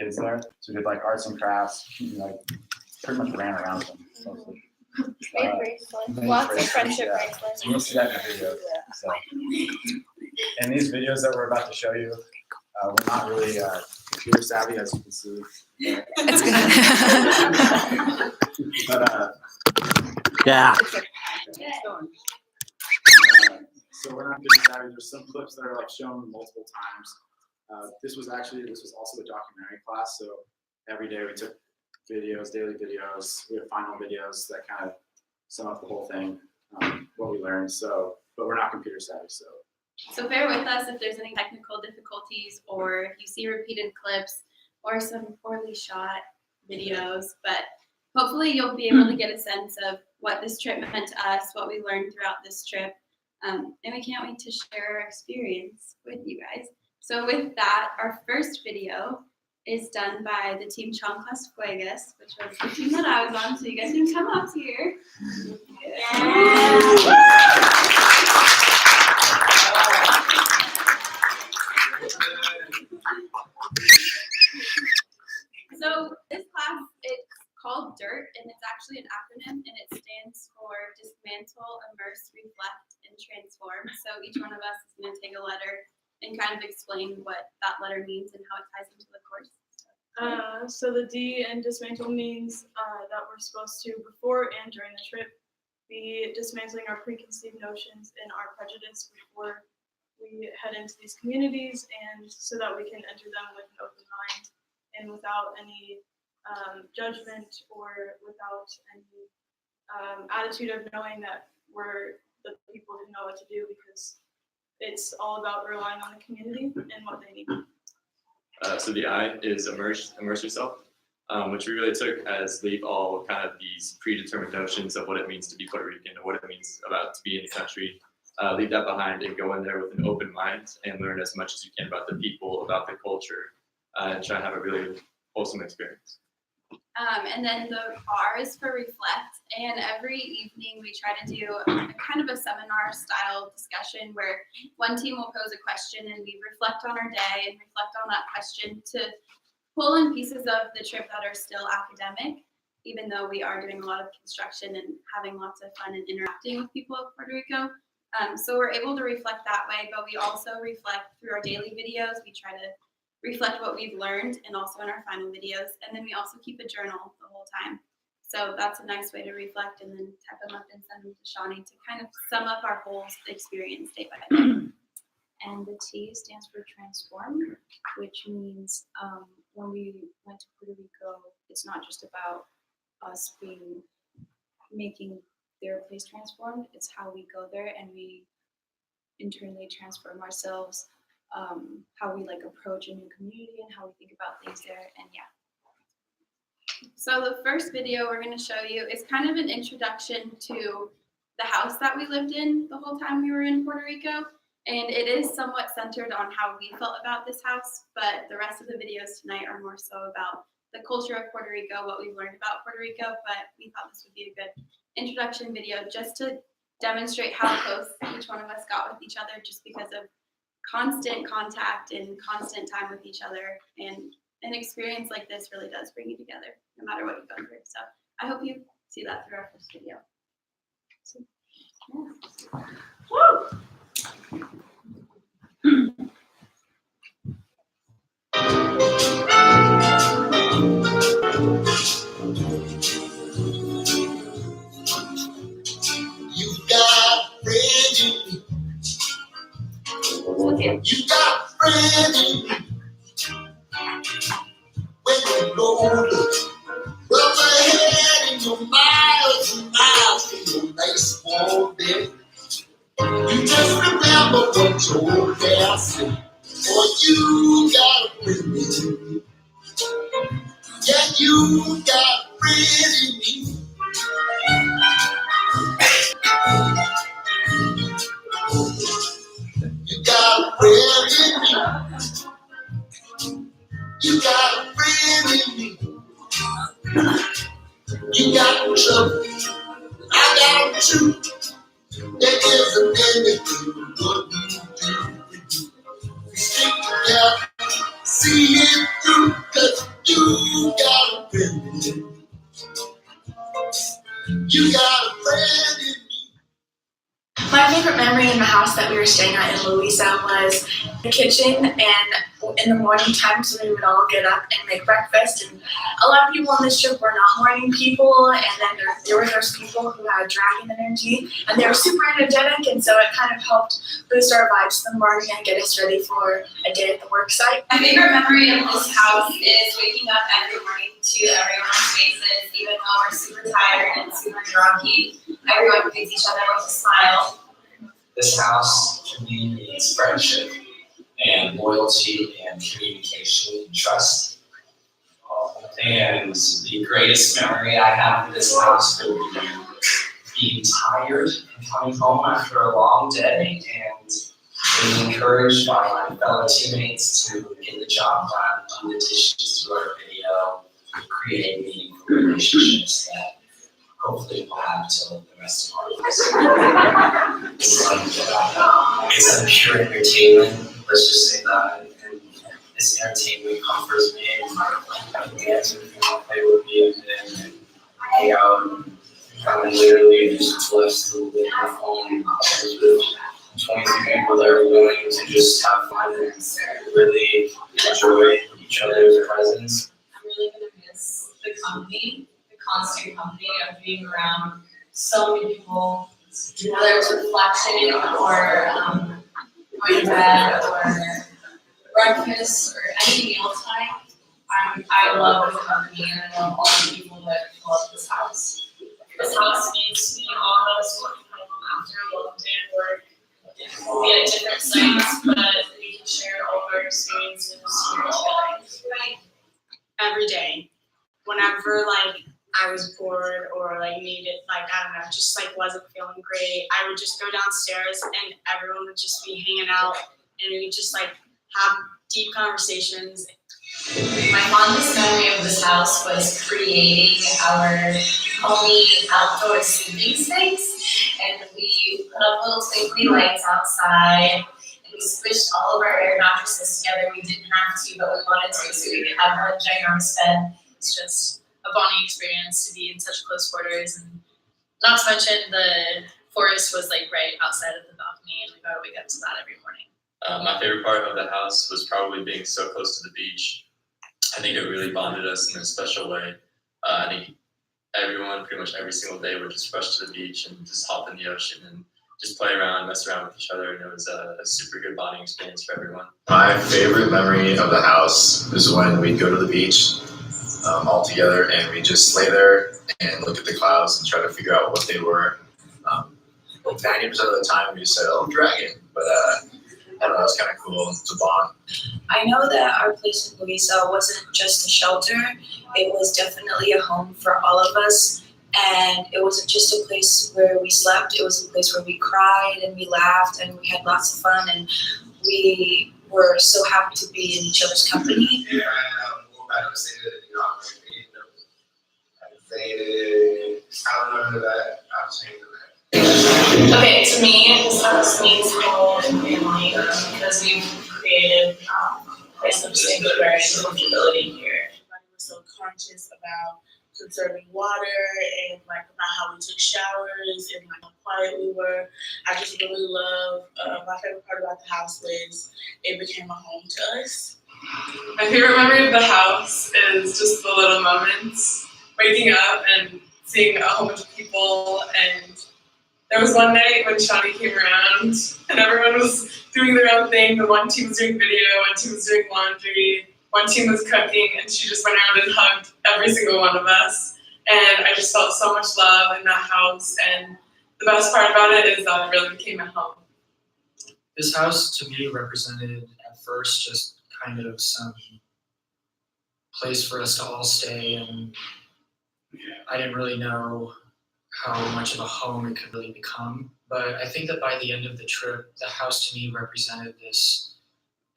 kids there. So we did like arts and crafts, like pretty much ran around them mostly. Made bracelets. Lots of friendship bracelets. You'll see that in the video. So, and these videos that we're about to show you, we're not really computer savvy, as you can see. It's good. But Yeah. so we're not computer savvy. There's some clips that are like shown multiple times. This was also a documentary class. So every day we took videos, daily videos. We have final videos that kind of sum up the whole thing, what we learned. So, but we're not computer savvy. So bear with us if there's any technical difficulties or if you see repeated clips or some poorly shot videos, but hopefully you'll be able to get a sense of what this trip meant to us, what we learned throughout this trip, and we can't wait to share our experience with you guys. So with that, our first video is done by the team Chanclas Fuegas, which was the team that I was on, so you guys can come up here. So this class, it's called DIRT, and it's actually an acronym, and it stands for Dismantle, Immerse, Reflect, and Transform. So each one of us is going to take a letter and kind of explain what that letter means and how it ties into the course. So the D in dismantle means that we're supposed to, before and during the trip, be dismantling our preconceived notions and our prejudice before we head into these communities, and so that we can enter them with an open mind and without any judgment or without any attitude of knowing that we're the people who know what to do, because it's all about relying on the community and what they need. So the I is immerse yourself, which we really took as leave all kind of these predetermined notions of what it means to be Puerto Rican or what it means about to be in the country. Leave that behind and go in there with an open mind and learn as much as you can about the people, about the culture, and try to have a really wholesome experience. And then the R is for reflect, and every evening we try to do a kind of a seminar style discussion where one team will pose a question and we reflect on our day and reflect on that question to pull in pieces of the trip that are still academic, even though we are doing a lot of construction and having lots of fun and interacting with people of Puerto Rico. So we're able to reflect that way, but we also reflect through our daily videos. We try to reflect what we've learned, and also in our final videos. And then we also keep a journal the whole time. So that's a nice way to reflect and then type them up and send them to Shawnee to kind of sum up our whole experience day by day. And the T stands for transform, which means when we went to Puerto Rico, it's not just about us making their place transformed, it's how we go there and we internally transform ourselves. How we approach a new community and how we think about things there, and yeah. So the first video we're going to show you is kind of an introduction to the house that we lived in the whole time we were in Puerto Rico, and it is somewhat centered on how we felt about this house, but the rest of the videos tonight are more so about the culture of Puerto Rico, what we've learned about Puerto Rico, but we thought this would be a good introduction video just to demonstrate how close each one of us got with each other, just because of constant contact and constant time with each other, and an experience like this really does bring you together no matter what you go through. So I hope you see that through our first video. So, yeah. Woo! You got friends in me. You got friends in me. When you know rub my head in your miles and miles in your nice warm bed. You just remember what your old dad said. Boy, you got a friend in me. Yeah, you got a friend in me. You got a friend in me. You got a friend in me. You got trouble, I got you. There isn't anything what we do. We stick together, see it through, 'cause memory in the house that we were staying at in Louisa was the kitchen, and in the morning times we would all get up and make breakfast, and a lot of people on this trip were not morning people, and then there were those people who had dragon energy, and they were super energetic, and so it kind of helped boost our vibes in the morning and get us ready for a day at the work site. My favorite memory of this house is waking up every morning to everyone's faces, even though we're super tired and super groggy. Everyone greets each other with a smile. This house to me means friendship and loyalty and communication and trust. And the greatest memory I have of this house would be being tired and coming home after a long day and being encouraged by my fellow teammates to get the job done, do the dishes, do our video, create meaningful relationships that hopefully we'll have till the rest of our lives. It's a pure entertainment, let's just say that. And this entertainment comforts me, and I can dance with you, play with me, and hang out. And kind of literally just blessed to live my phone with 23 people that are willing to just have fun and really enjoy each other's presence. I'm really gonna miss the company, the constant company of being around so many people, whether it's reflection or going to bed or breakfast or any mealtime. I love the company and I love all the people that fill up this house. This house means to me all of us working home after a long day of work. We'll be at different sites, but we can share all of our experiences here together. Every day, whenever I was bored or needed I don't know, just wasn't feeling great, I would just go downstairs and everyone would just be hanging out and we would just have deep conversations. My fondest memory of this house was creating our homey outdoor sleeping space, and we put up little twinkly lights outside, and we squished all of our air mattresses together. We didn't have to, but we wanted to, so we could have one ginormous bed. It's just a bonding experience to be in such close quarters, and not to mention the forest was right outside of the balcony, and we got to wake up to that every morning. My favorite part of the house was probably being so close to the beach. I think it really bonded us in a special way. I think everyone, pretty much every single day, would just rush to the beach and just hop in the ocean and just play around, mess around with each other, and it was a super good bonding experience for everyone. My favorite memory of the house is when we'd go to the beach all together and we just lay there and look at the clouds and try to figure out what they were. 90% of the time we said, "Oh, dragon," but I don't know, it's kind of cool to bond. I know that our place in Louisa wasn't just a shelter, it was definitely a home for all of us. And it wasn't just a place where we slept, it was a place where we cried and we laughed and we had lots of fun, and we were so happy to be in each other's company. Yeah, I don't say that, I don't remember that. I'll change that. Okay, to me, this house means home and family because we've created a place of sanctuary and comfortability here. Everybody was so conscious about conserving water and about how we took showers and how quiet we were. I just really love, my favorite part about the house was it became a home to us. My favorite memory of the house is just the little moments, waking up and seeing a whole bunch of people. And there was one night when Shawnee came around and everyone was doing their own thing. The one team was doing video, one team was doing laundry, one team was cooking, and she just went around and hugged every single one of us. And I just felt so much love in that house. And the best part about it is that it really became a home. This house to me represented at first just kind of some place for us to all stay, and I didn't really know how much of a home it could really become. But I think that by the end of the trip, the house to me represented this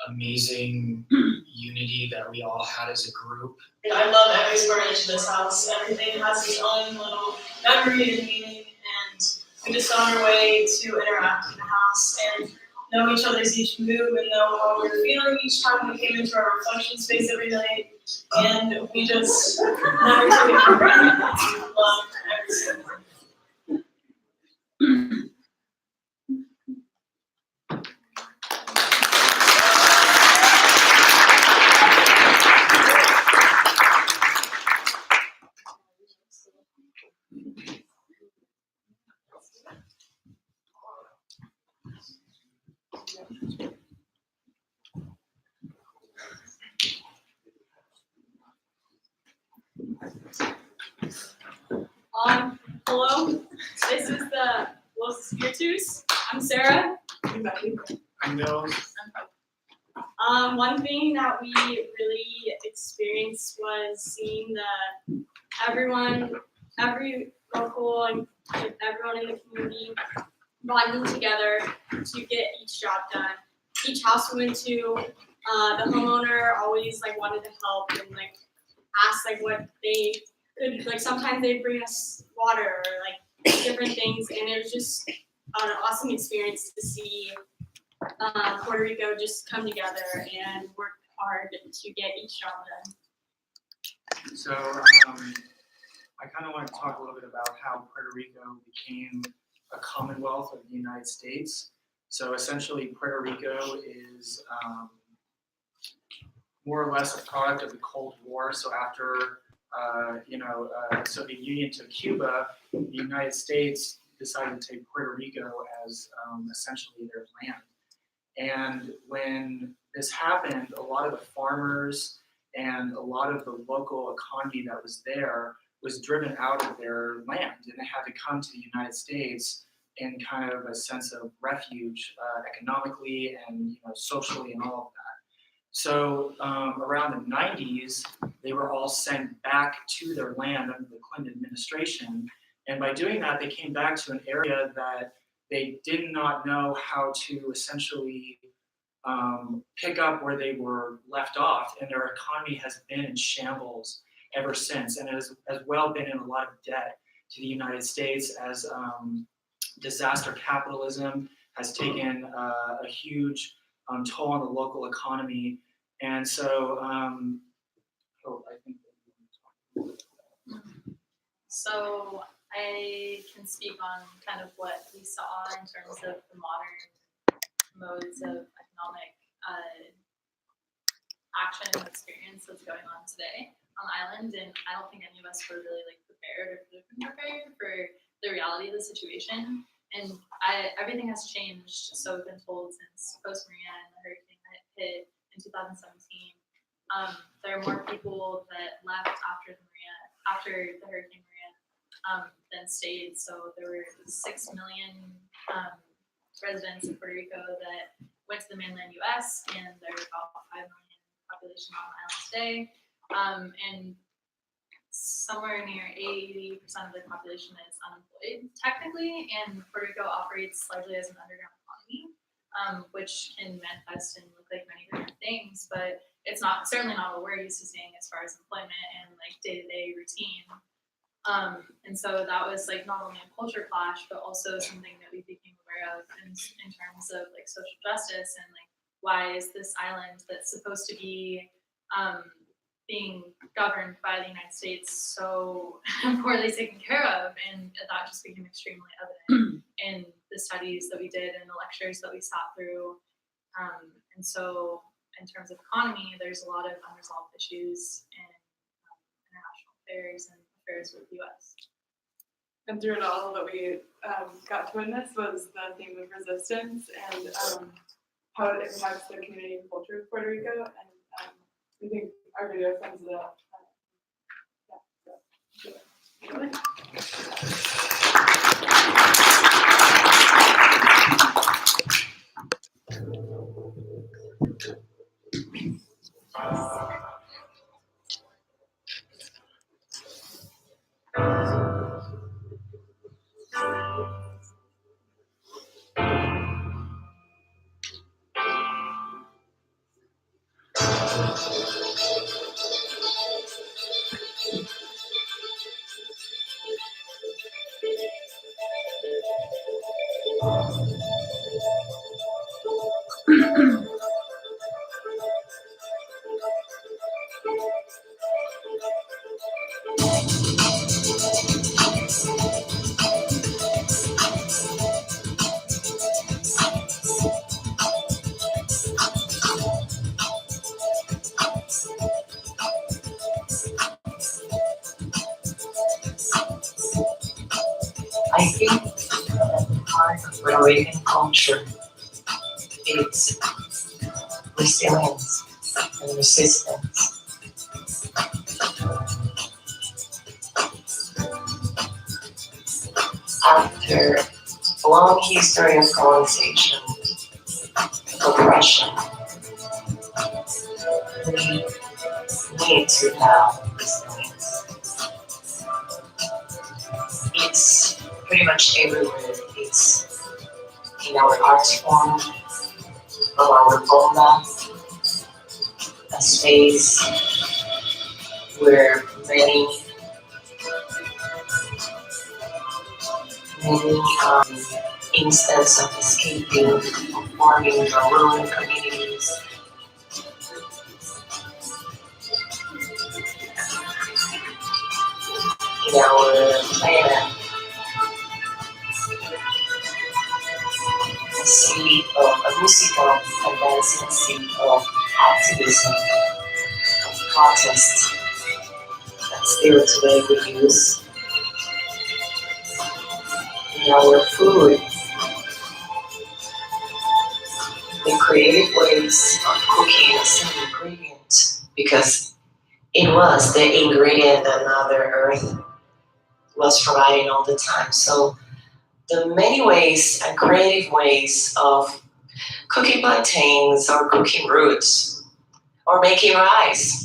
amazing unity that we all had as a group. I love every square inch of this house. Everything has its own little memory and meaning, and we just found our way to interact in the house and know each other's each move and know how we were feeling each time we came into our reflection space every night. And we just never took it for granted. Love every single one. Hello, this is the Los Spiritus. I'm Sarah. I know. One thing that we really experienced was seeing that every local and everyone in the community bonding together to get each job done. Each house we went to, the homeowner always like wanted to help and like ask like what they could, like sometimes they'd bring us water or like different things, and it was just an awesome experience to see Puerto Rico just come together and work hard to get each job done. So I kind of want to talk a little bit about how Puerto Rico became a Commonwealth of the United States. So essentially, Puerto Rico is more or less a product of the Cold War. So after Soviet Union took Cuba, the United States decided to take Puerto Rico as essentially their land. And when this happened, a lot of the farmers and a lot of the local economy that was there was driven out of their land, and they had to come to the United States in kind of a sense of refuge, economically and socially and all of that. So around the 90s, they were all sent back to their land under the Clinton administration, and by doing that, they came back to an area that they did not know how to essentially pick up where they were left off, and their economy has been in shambles ever since, and has as well been in a lot of debt to the United States as disaster capitalism has taken a huge toll on the local economy. And so I think So I can speak on kind of what we saw in terms of the modern modes of economic action and experience that's going on today on the island, and I don't think any of us were really like prepared or could have been prepared for the reality of the situation. And everything has changed, so we've been told, since post Maria and the hurricane that hit in 2017. There are more people that left after the Hurricane Maria than stayed. So there were 6 million residents in Puerto Rico that went to the mainland U.S., and there are about 5 million population on the island today. And somewhere near 80% of the population is unemployed technically, and Puerto Rico operates largely as an underground economy, which can manifest and look like many different things, but it's certainly not what we're used to seeing as far as employment and like day-to-day routine. And so that was like not only a culture clash, but also something that we became aware of in terms of like social justice and like, why is this island that's supposed to be being governed by the United States so poorly taken care of? And that just became extremely evident in the studies that we did and the lectures that we sat through. And so in terms of economy, there's a lot of unresolved issues in international affairs and affairs with the U.S. And through it all, that we got to witness was the theme of resistance and how it impacts the community and culture of Puerto Rico. And we think our video sums it up. I think part of Puerto Rican culture is resilience and resistance. after a long history of colonization, oppression, we need to have resilience. It's pretty much everywhere. It's in our art form, of our bomba, a space where many instances of escaping, of forming our rural communities. In our planet, a seed of a musical and dancing seed of activism, of protest that still today we use. In our food, the creative ways of cooking as an ingredient, because it was the ingredient that Mother Earth was providing all the time. So the many ways and creative ways of cooking plantains or cooking roots or making rice.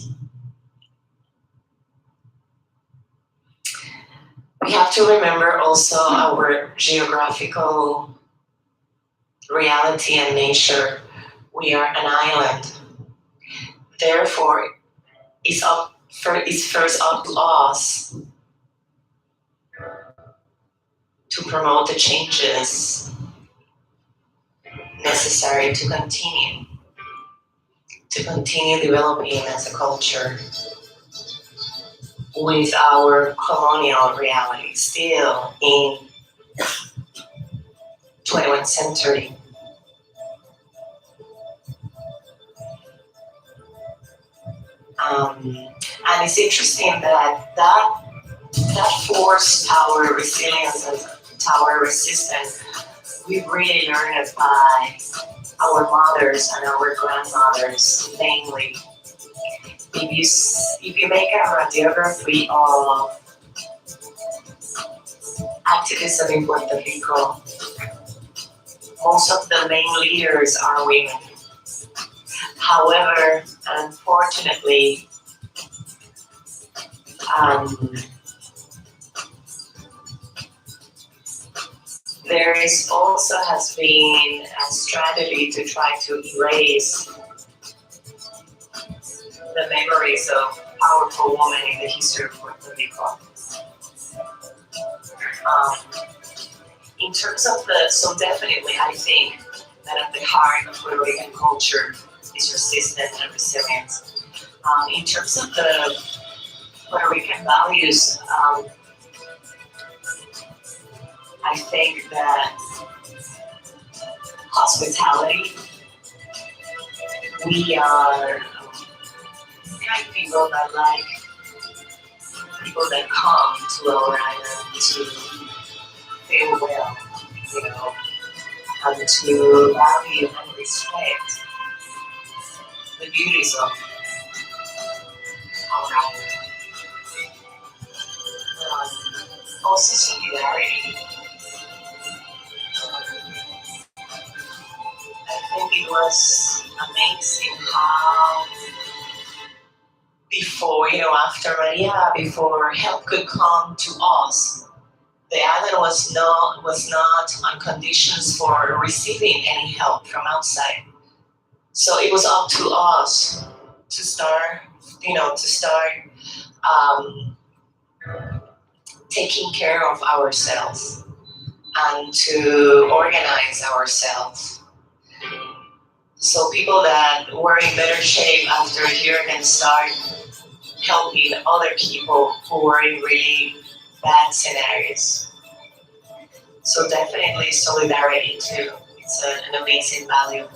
We have to remember also our geographical reality and nature. We are an island. Therefore, it's first up to us to promote the changes necessary to continue developing as a culture with our colonial reality still in 21st century. And it's interesting that forced our resilience and our resistance, we really learned it by our mothers and our grandmothers mainly. If you make a radiography of activism in Puerto Rico, most of the main leaders are women. However, unfortunately, there has been a strategy to try to erase the memories of powerful women in the history of Puerto Rico. In terms of so definitely I think that at the heart of Puerto Rican culture is resistance and resilience. In terms of the Puerto Rican values, I think that hospitality, we are kind of people that like people that come to our island to feel well, and to value and respect the beauties of our island. Also solidarity. I think it was amazing how after Maria, before help could come to us, the island was not on conditions for receiving any help from outside. So it was up to us to start taking care of ourselves and to organize ourselves. So people that were in better shape after a year can start helping other people who were in really bad scenarios. So definitely solidarity too. It's an amazing value.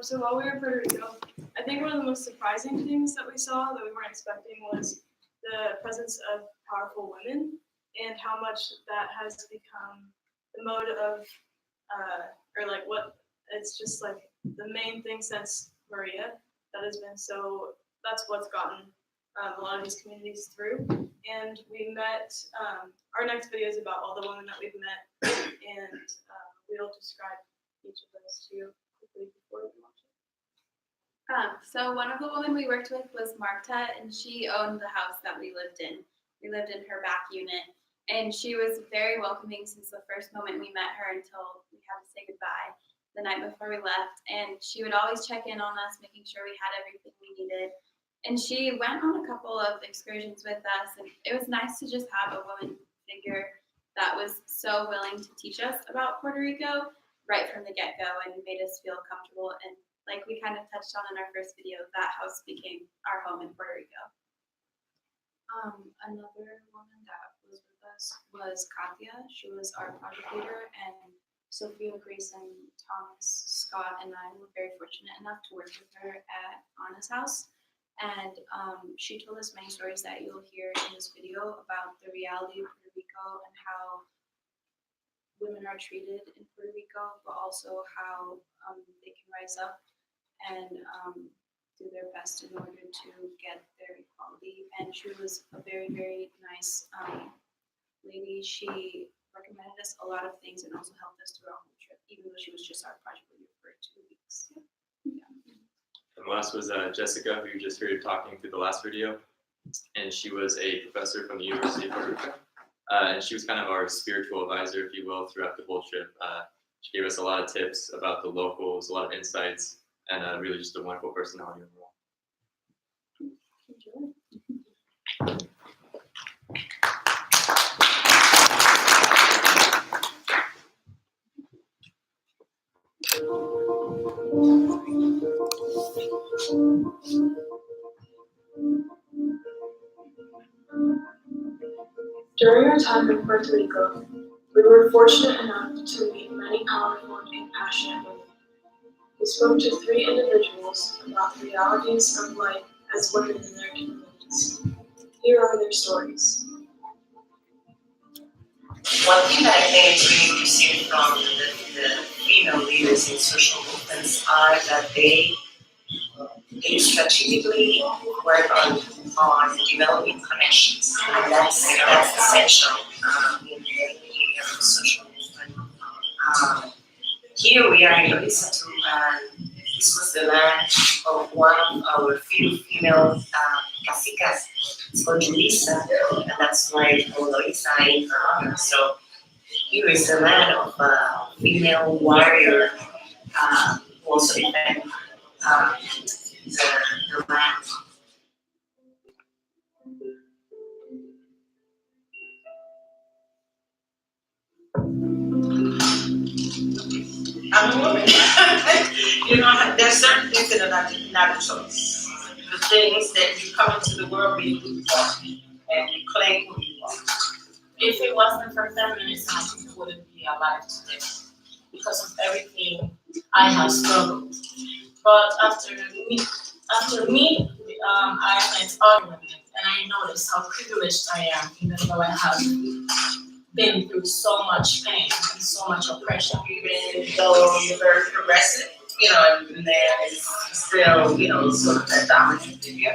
So while we were in Puerto Rico, I think one of the most surprising things that we saw that we weren't expecting was the presence of powerful women and how much that has become the mode of, or like what, it's just like the main thing since Maria that has been so, that's what's gotten a lot of these communities through. And we met, our next video is about all the women that we've met, and we'll describe each of those to you quickly before we watch it. So one of the women we worked with was Marta, and she owned the house that we lived in. We lived in her back unit, and she was very welcoming since the first moment we met her until we had to say goodbye the night before we left. And she would always check in on us, making sure we had everything we needed. And she went on a couple of excursions with us, and it was nice to just have a woman figure that was so willing to teach us about Puerto Rico right from the get-go and made us feel comfortable. And like we kind of touched on in our first video, that house became our home in Puerto Rico. Another woman that was with us was Katia. She was our project leader, and Sophia, Grace, and Thomas, Scott, and I were very fortunate enough to work with her at Anna's house. And she told us many stories that you'll hear in this video about the reality of Puerto Rico and how women are treated in Puerto Rico, but also how they can rise up and do their best in order to get their equality. And she was a very, very nice lady. She recommended us a lot of things and also helped us through our whole trip, even though she was just our project leader for 2 weeks. Yeah. And last was Jessica, who you just heard talking through the last video. And she was a professor from the University of Puerto Rico. And she was kind of our spiritual advisor, if you will, throughout the whole trip. She gave us a lot of tips about the locals, a lot of insights, and really just a wonderful personality overall. During our time in Puerto Rico, we were fortunate enough to meet many powerful and compassionate women. We spoke to 3 individuals about the realities of life as women in their communities. Here are their stories. One thing that I think is really interesting from the female leaders in social movements are that they strategically work on developing connections, and that's essential in any social movement. Here we are in Orisa too, and this was the land of one of our few female cacicas. It's called Julissa, and that's where it's called Orisa. So here is the land of a female warrior who also defended the land. I'm a woman. You know, there's certain things that are not a choice. The things that you come into the world being who you are, and you claim who you are. If it wasn't for feminism, I wouldn't be alive today because of everything I have struggled. But after me, I met other women, and I noticed how privileged I am, even though I have been through so much pain and so much oppression. Even though you're very progressive, you know, and there is still, you know, sort of that dominant figure.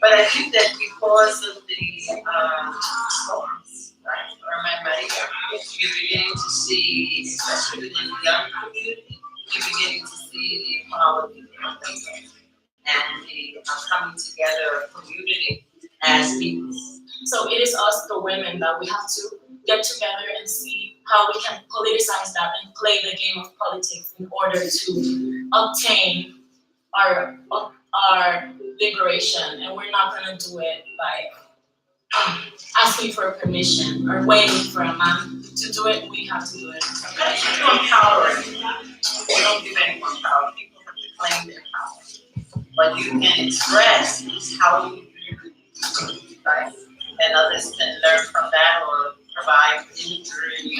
But I think that because of the storms, right, or Maria, you're beginning to see, especially within the young community, you're beginning to see the equality and the coming together of community as people. So it is us, the women, that we have to get together and see how we can politicize that and play the game of politics in order to obtain our liberation. And we're not going to do it by asking for permission or waiting for a man to do it. We have to do it. You don't empower anyone. You don't give anyone power. People have to claim their power. But you can express how you do it, right? And others can learn from that or provide imagery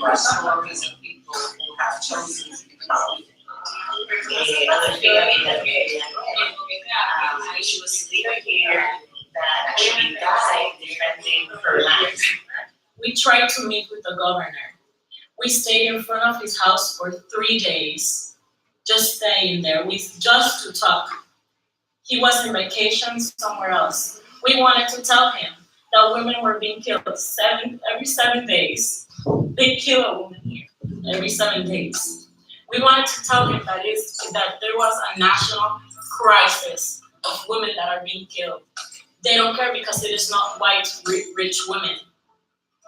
or stories of people who have chosen to be powerful. Alfia Villarreal. She was a leader here that actually died defending her land. We tried to meet with the governor. We stayed in front of his house for 3 days, just staying there, just to talk. He was on vacation somewhere else. We wanted to tell him that women were being killed every 7 days. They kill a woman here every 7 days. We wanted to tell him that there was a national crisis of women that are being killed. They don't care because it is not white, rich women.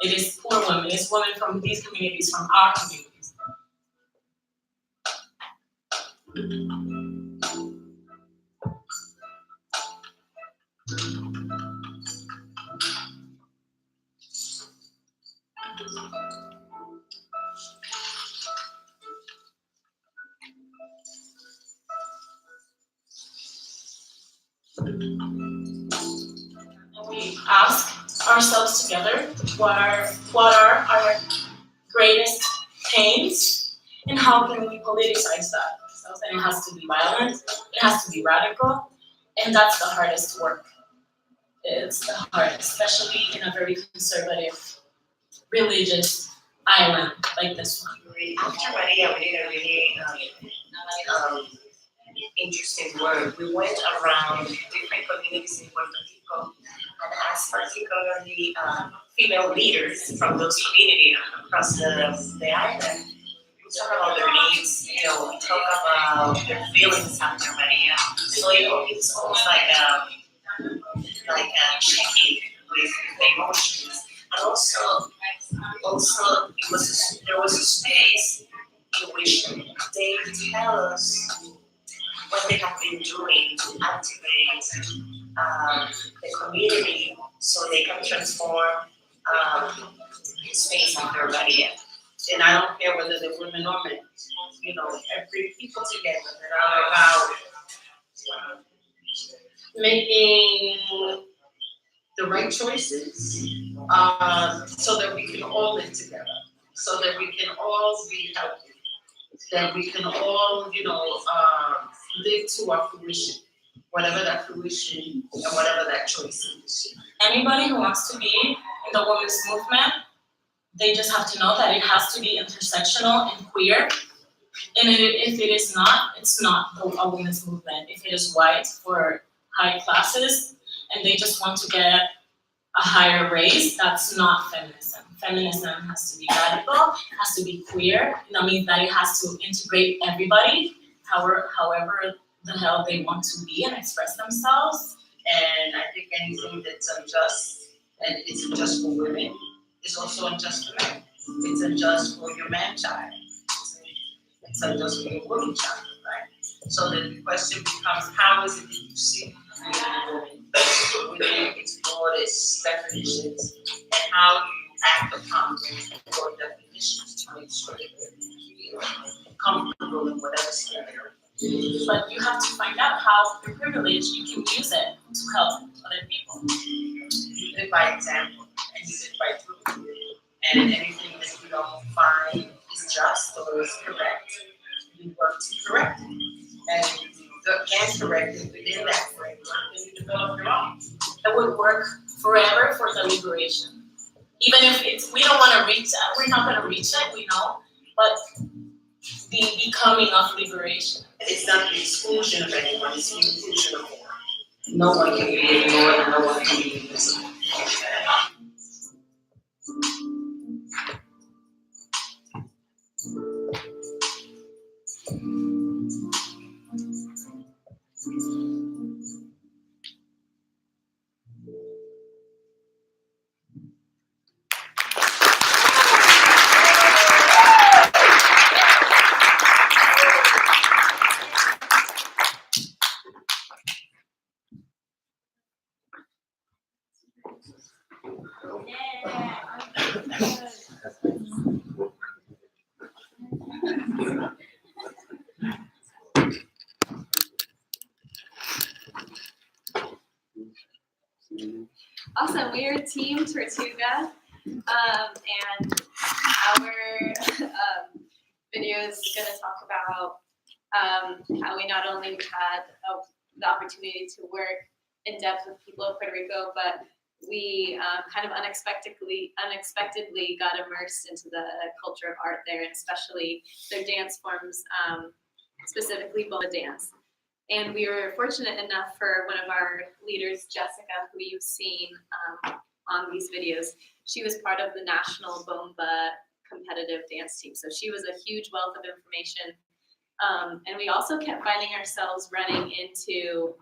It is poor women. It's women from these communities, from our communities. We ask ourselves together what are our greatest pains and how can we politicize that. And it has to be violent, it has to be radical, and that's the hardest work. It's the hardest, especially in a very conservative, religious island like this one. After Maria, we did a really interesting work. We went around different communities in Puerto Rico and asked particularly female leaders from those communities across the island. Talk about their needs, talk about their feelings after Maria. So it's almost like a check-in with the emotions. And also there was a space in which they tell us what they have been doing to activate the community so they can transform the space after Maria. And I don't care whether they're women or men, every people together that are about making the right choices, so that we can all live together, so that we can all be healthy, that we can all, live to our fruition, whatever that fruition and whatever that choice is. Anybody who wants to be in the women's movement, they just have to know that it has to be intersectional and queer. And if it is not, it's not a women's movement. If it is white for high classes and they just want to get a higher raise, that's not feminism. Feminism has to be radical, it has to be queer. That means that it has to integrate everybody, however the hell they want to be and express themselves. And I think anything that's unjust, and it's unjust for women, is also unjust for men. It's unjust for your man child. It's unjust for your woman child, right? So then the question becomes, how is it that you see within its broadest definitions, and how do you act upon those broad definitions to make sure that you're comfortable in whatever scenario? But you have to find out how your privilege, you can use it to help other people. You live by example, and you live by truth. And anything that you don't find is just or is correct, you work to correct it. And if you can't correct it within that framework, then you develop your own. It would work forever for the liberation. Even if we don't want to reach that, we're not going to reach it, we know, but the becoming of liberation. It's not the exclusion of anyone, it's the inclusion of all. No one can be ignored, and no one can be invisible. Awesome, we are Team Tortuga, and our video is going to talk about how we not only had the opportunity to work in depth with people of Puerto Rico, but we kind of unexpectedly got immersed into the culture of art there, and especially their dance forms, specifically bomba dance. And we were fortunate enough for one of our leaders, Jessica, who you've seen on these videos. She was part of the national bomba competitive dance team, so she was a huge wealth of information. And we also kept finding ourselves running into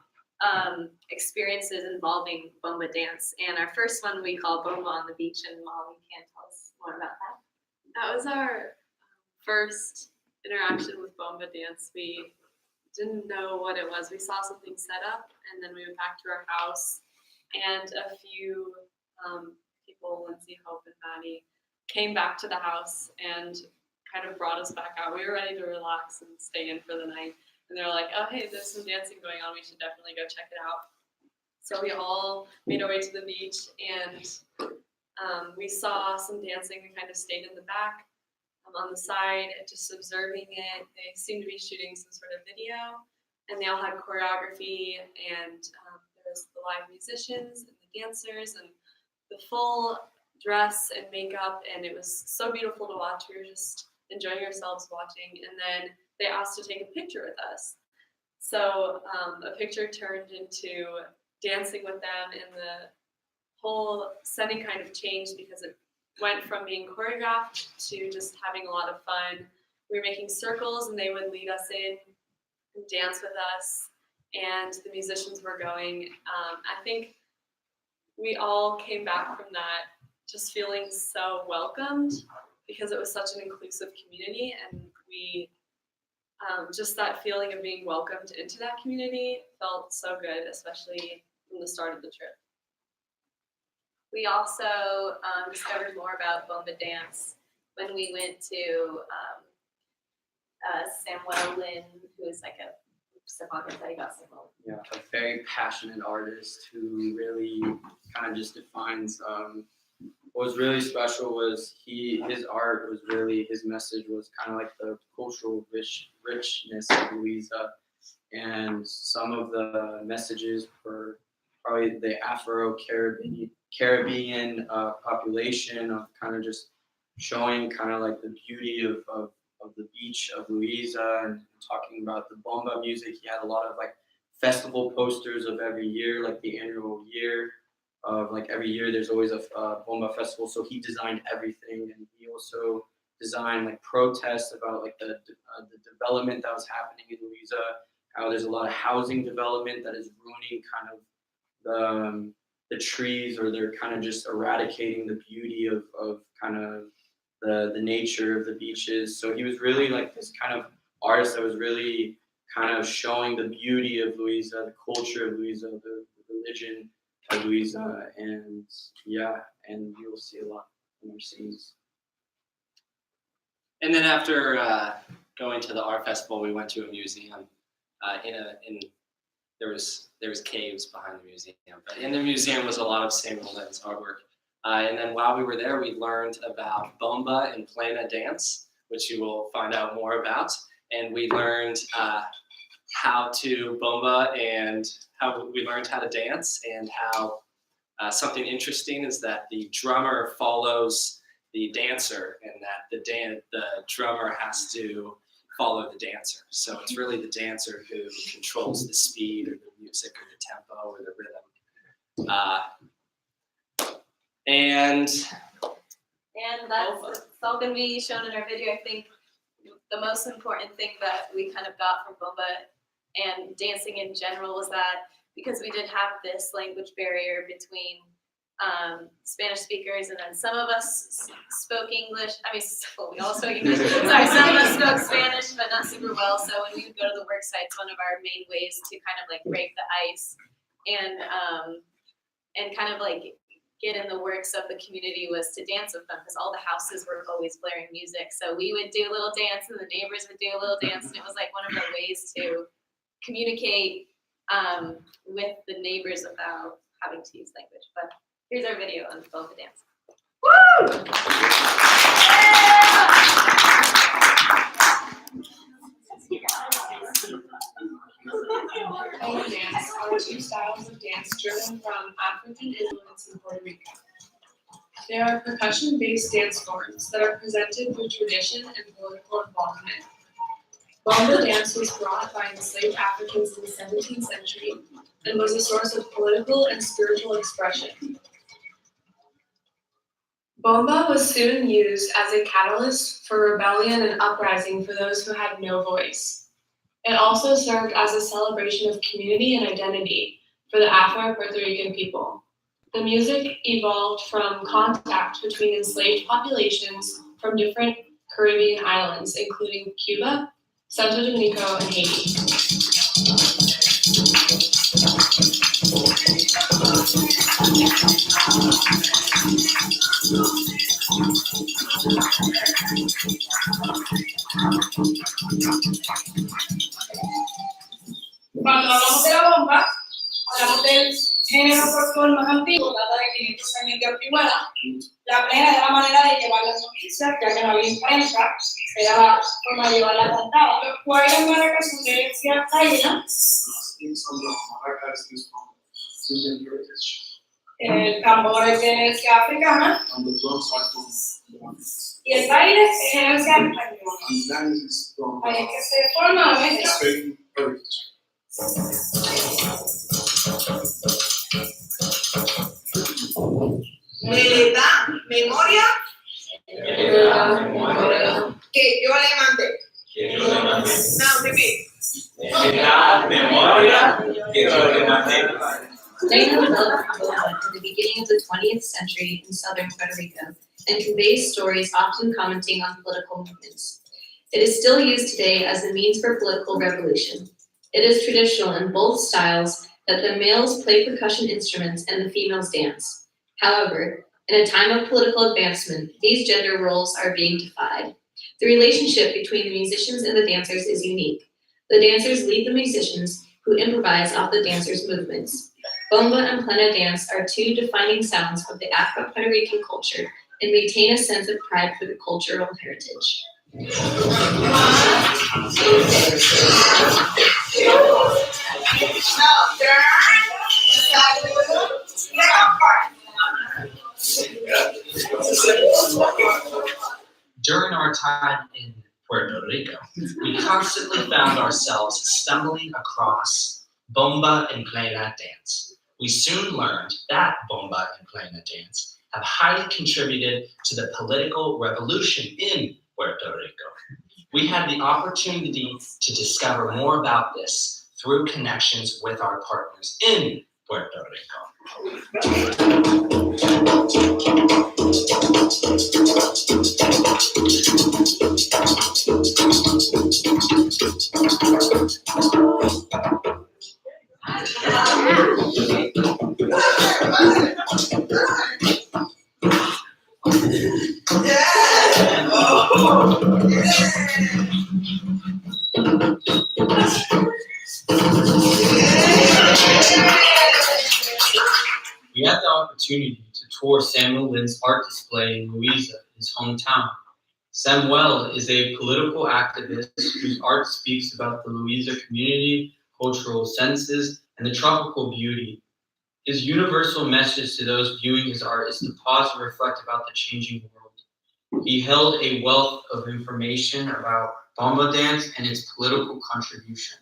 experiences involving bomba dance. And our first one we call Bomba on the Beach, and Molly can tell us more about that. That was our first interaction with bomba dance. We didn't know what it was. We saw something set up, and then we went back to our house, and a few people, Lindsay, Hope, and Maddie, came back to the house and kind of brought us back out. We were ready to relax and stay in for the night. And they're like, oh, hey, there's some dancing going on. We should definitely go check it out. So we all made our way to the beach, and we saw some dancing. We kind of stayed in the back on the side, just observing it. They seemed to be shooting some sort of video, and they all had choreography, and there was the live musicians and the dancers and the full dress and makeup, and it was so beautiful to watch. We were just enjoying ourselves watching, and then they asked to take a picture with us. So a picture turned into dancing with them, and the whole setting kind of changed because it went from being choreographed to just having a lot of fun. We were making circles, and they would lead us in and dance with us, and the musicians were going. I think we all came back from that just feeling so welcomed because it was such an inclusive community, and we just that feeling of being welcomed into that community felt so good, especially from the start of the trip. We also discovered more about bomba dance when we went to Samuel Lin, who is like a Yeah, a very passionate artist who really kind of just defines. What was really special was his art was really, his message was kind of like the cultural richness of Louisa, and some of the messages for probably the Afro-Caribbean population of kind of just showing kind of like the beauty of the beach of Louisa, and talking about the bomba music. He had a lot of like festival posters of every year, like the annual year of like every year there's always a bomba festival. So he designed everything, and he also designed like protests about like the development that was happening in Louisa, how there's a lot of housing development that is ruining kind of the trees, or they're kind of just eradicating the beauty of kind of the nature of the beaches. So he was really like this kind of artist that was really kind of showing the beauty of Louisa, the culture of Louisa, the religion of Louisa, and yeah, and you'll see a lot in our scenes. And then after going to the art festival, we went to a museum. There was caves behind the museum, but in the museum was a lot of Samuel Lin's artwork. And then while we were there, we learned about bomba and plena dance, which you will find out more about. And we learned how to bomba, and how we learned how to dance, and how something interesting is that the drummer follows the dancer, and that the drummer has to follow the dancer. So it's really the dancer who controls the speed or the music or the tempo or the rhythm. And that's all going to be shown in our video. I think the most important thing that we kind of got from bomba and dancing in general was that because we did have this language barrier between Spanish speakers, and then some of us spoke English. I mean, well, we all spoke English. Sorry, some of us spoke Spanish, but not super well. So when we would go to the work sites, one of our main ways to kind of like break the ice and kind of like get in the works of the community was to dance with them, because all the houses were always blaring music. So we would do a little dance, and the neighbors would do a little dance, and it was like one of our ways to communicate with the neighbors about having to use language. But here's our video on bomba dance. Woo! stem from African influence in Puerto Rico. They are percussion-based dance forms that are presented through tradition and political involvement. Bomba dance was brought by enslaved Africans in the 17th century and was a source of political and spiritual expression. Bomba was soon used as a catalyst for rebellion and uprising for those who had no voice. It also served as a celebration of community and identity for the Afro-Puerto Rican people. The music evolved from contact between enslaved populations from different Caribbean islands, including Cuba, Santo Domingo, and Haiti. Cuando hablamos de la bomba, hablamos del género folclórico más antiguo, data de 500 años de antigüedad. La plena era la manera de llevar las noticias, ya que no había imprenta, era la forma de llevarla cantada. Los cuales maracas son de herencia taína. El tambor es de herencia africana. Y el baile es de herencia española. Ahí es que se forma la mezcla. Me da memoria que yo le mandé. Now repeat. Me da memoria que yo le mandé. Plena developed from Bomba in the beginning of the 20th century in southern Puerto Rico and conveys stories often commenting on political movements. It is still used today as a means for political revolution. It is traditional in both styles that the males play percussion instruments and the females dance. However, in a time of political advancement, these gender roles are being defied. The relationship between the musicians and the dancers is unique. The dancers lead the musicians, who improvise off the dancers' movements. Bomba and plena dance are two defining sounds of the Afro-Puerto Rican culture and maintain a sense of pride for the cultural heritage. During our time in Puerto Rico, we constantly found ourselves stumbling across bomba and plena dance. We soon learned that bomba and plena dance have highly contributed to the political revolution in Puerto Rico. We had the opportunity to discover more about this through connections with our partners in Puerto Rico. We had the opportunity to tour Samuel Lynn's art display in Louisa, his hometown. Samuel is a political activist whose art speaks about the Louisa community, cultural senses, and the tropical beauty. His universal message to those viewing his art is to pause and reflect about the changing world. He held a wealth of information about bomba dance and its political contribution.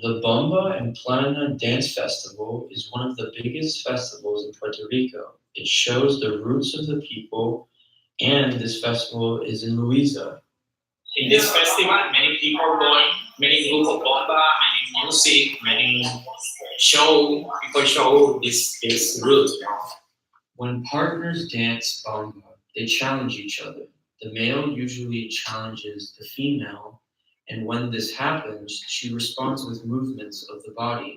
The Bomba and Plena Dance Festival is one of the biggest festivals in Puerto Rico. It shows the roots of the people, and this festival is in Louisa. In this festival, many people are going, many groups of bomba, many music, many people show this root. When partners dance bomba, they challenge each other. The male usually challenges the female, and when this happens, she responds with movements of the body,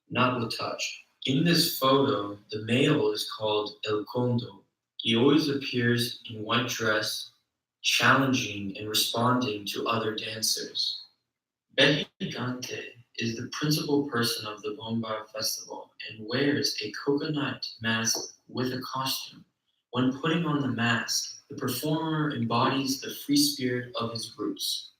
not with touch. In this photo, the male is called El Condo. He always appears in white dress, challenging and responding to other dancers. Betty Gante is the principal person of the Bomba Festival and wears a coconut mask with a costume. When putting on the mask, the performer embodies the free spirit of his roots.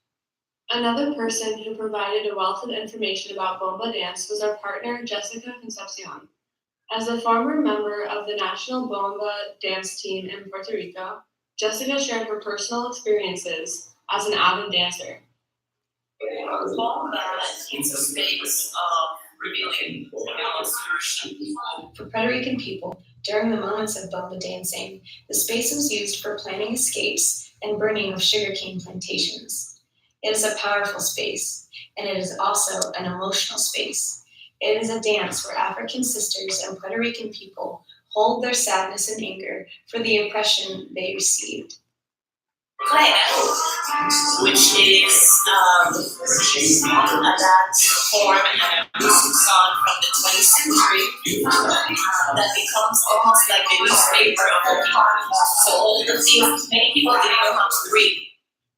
Another person who provided a wealth of information about bomba dance was our partner, Jessica Concepcion. As a former member of the National Bomba dance team in Puerto Rico, Jessica shared her personal experiences as an avid dancer. Bomba is a space of revealing expression. For Puerto Rican people, during the moments of bomba dancing, the space was used for planning escapes and burning of sugarcane plantations. It is a powerful space, and it is also an emotional space. It is a dance where African sisters and Puerto Rican people hold their sadness and anger for the impression they received. Class, which is a dance form and a music song from the 20th century that becomes almost like a newspaper of the people. So all the things many people didn't know how to read.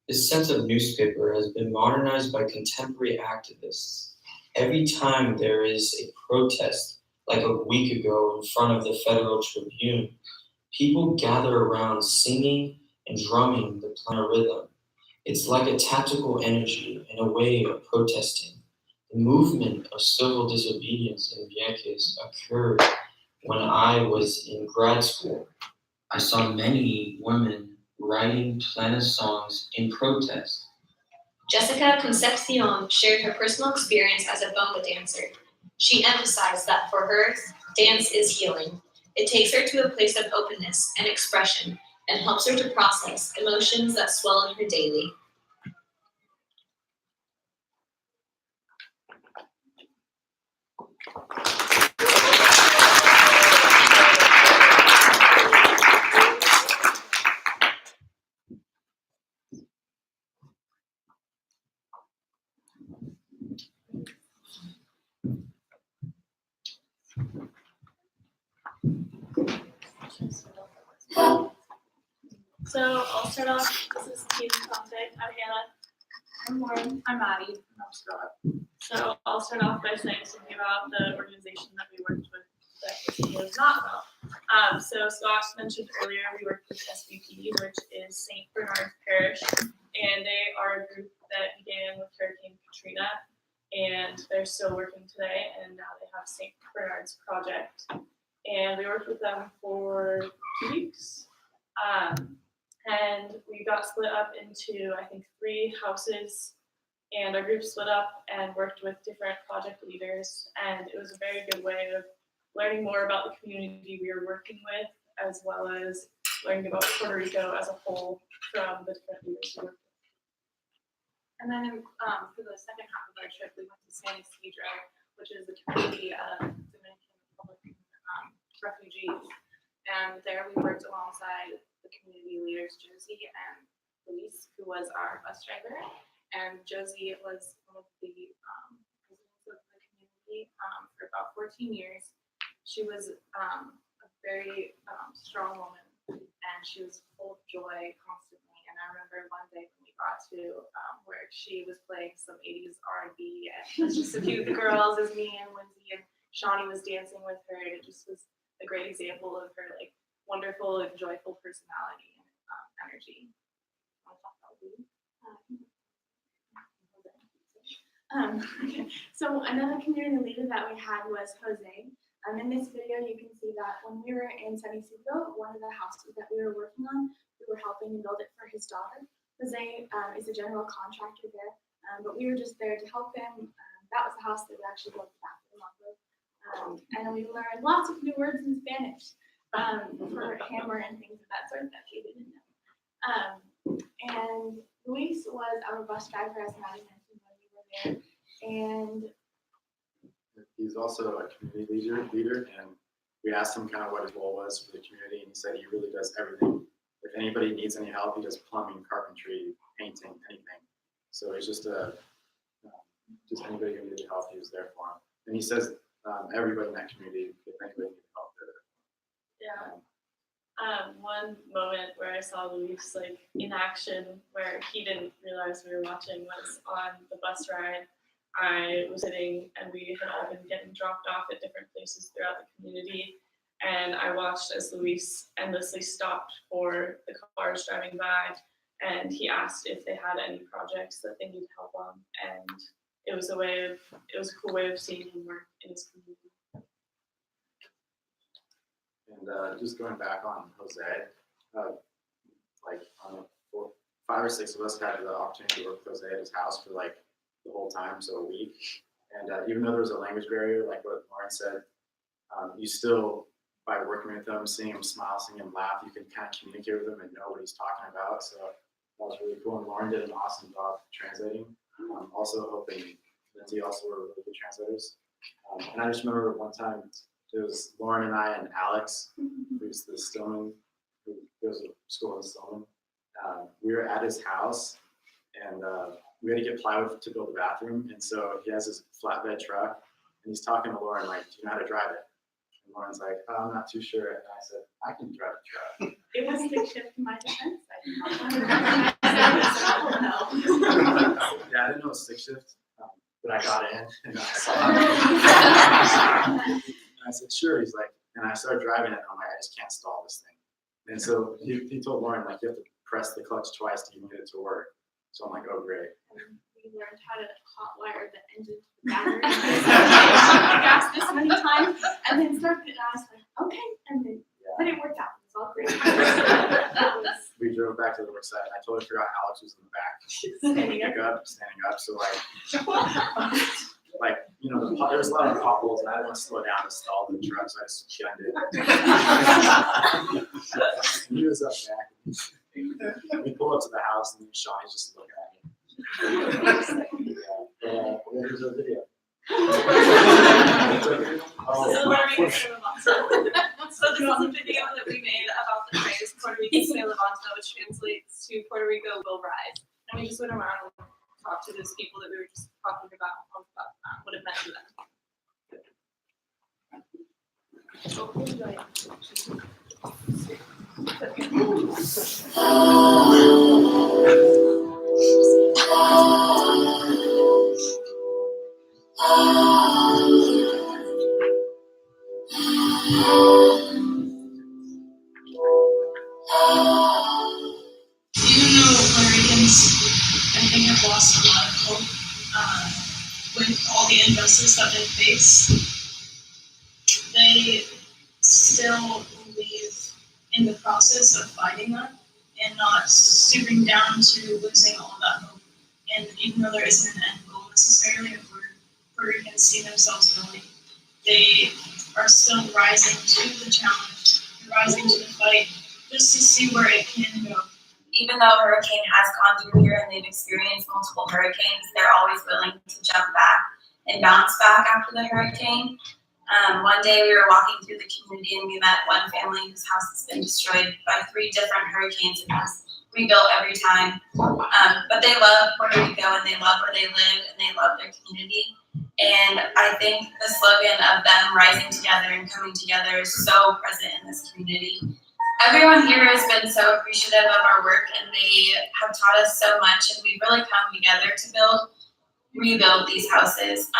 This sense of newspaper has been modernized by contemporary activists. Every time there is a protest, like a week ago in front of the Federal Tribune, people gather around singing and drumming the planar rhythm. It's like a tactical energy and a way of protesting. The movement of civil disobedience in Vieques occurred when I was in grad school. I saw many women writing planar songs in protest. Jessica Concepcion shared her personal experience as a bomba dancer. She emphasized that for her, dance is healing. It takes her to a place of openness and expression and helps her to process emotions that swell in her daily. So I'll start off. This is Team Contact. I'm Hannah. I'm Lauren. I'm Maddie. I'm Scott. So I'll start off by saying something about the organization that we worked with that this was not about. So Scott mentioned earlier we worked with SVP, which is St. Bernard's Parish, and they are a group that began with Hurricane Katrina, and they're still working today, and now they have St. Bernard's Project. And we worked with them for 2 weeks. And we got split up into, I think, 3 houses, and our group split up and worked with different project leaders, and it was a very good way of learning more about the community we were working with, as well as learning about Puerto Rico as a whole from the different leaders we worked with. And then for the second half of our trip, we went to San Isidro, which is a community of Dominican Republic refugees. And there we worked alongside the community leaders, Josie and Luis, who was our bus driver. And Josie was one of the presidents of the community for about 14 years. She was a very strong woman, and she was full of joy constantly. And I remember one day when we got to work, she was playing some 80s R&B, and it was just a few of the girls, as me and Lindsay and Shawnee was dancing with her, and it just was a great example of her like wonderful and joyful personality and energy. Want to talk about Lee? So another community leader that we had was Jose. In this video, you can see that when we were in San Isidro, one of the houses that we were working on, we were helping to build it for his daughter. Jose is a general contractor there, but we were just there to help him. That was the house that we actually built the bathroom off of. And we learned lots of new words in Spanish for hammer and things of that sort that he didn't know. And Luis was our bus driver, as Maddie mentioned when we were there. And he's also a community leader, and we asked him kind of what his role was for the community, and he said he really does everything. If anybody needs any help, he does plumbing, carpentry, painting, anything. So it's just just anybody who needed help, he was there for him. And he says everybody in that community, if anybody needed help, they're there. Yeah. One moment where I saw Luis like in action, where he didn't realize we were watching, was on the bus ride. I was sitting, and we had all been getting dropped off at different places throughout the community, and I watched as Luis endlessly stopped for the cars driving by, and he asked if they had any projects that they needed help on, and it was a cool way of seeing him work in his community. just going back on Jose, like 5 or 6 of us had the opportunity to work with Jose at his house for like the whole time, so a week. And even though there was a language barrier, like what Lauren said, you still, by working with him, seeing him smile, seeing him laugh, you can kind of communicate with him and know what he's talking about. So that was really cool. And Lauren did an awesome job translating. Also hoping Lindsay also were really good translators. And I just remember one time it was Lauren and I and Alex, who's the Stillman, who goes to school in Stillman. We were at his house and we had to get plywood to build a bathroom. And so he has his flatbed truck and he's talking to Lauren like, do you know how to drive it? And Lauren's like, oh, I'm not too sure. And I said, I can drive a truck. It was stick shift to my defense. Yeah, I didn't know it was stick shift, but I got in and I saw it. And I said, sure. He's like, and I started driving it. And I'm like, I just can't stall this thing. And so he told Lauren, like, you have to press the clutch twice to even get it to work. So I'm like, oh, great. We learned how to hotwire the engine to the battery. Gas this many times, and then started it. And I was like, okay, and then but it worked out. It's all great. We drove back to the work site. And I totally forgot Alex was in the back. Standing up. So like you know, there was a lot of potholes, and I didn't want to slow down to stall the truck, so I just shunned it. And he was up back. We pull up to the house, and Shawnee's just looking at me. Here's a video. So this is a video that we made about the phrase Puerto Rican se levanta, which translates to Puerto Rico will rise. And we just went around and talked to those people that we were just talking about what it meant to them. Even though Puerto Ricans, I think, have lost a lot of hope with all the injustice that they face, they still believe in the process of fighting that and not stooping down to losing all that hope. And even though there isn't an end goal necessarily of where Puerto Ricans see themselves going, they are still rising to the challenge, rising to the fight, just to see where it can go. Even though a hurricane has gone through here and they've experienced multiple hurricanes, they're always willing to jump back and bounce back after the hurricane. One day we were walking through the community and we met one family whose house has been destroyed by 3 different hurricanes and has rebuilt every time. But they love Puerto Rico and they love where they live and they love their community. And I think the slogan of them rising together and coming together is so present in this community. Everyone here has been so appreciative of our work and they have taught us so much and we've really come together to rebuild these houses.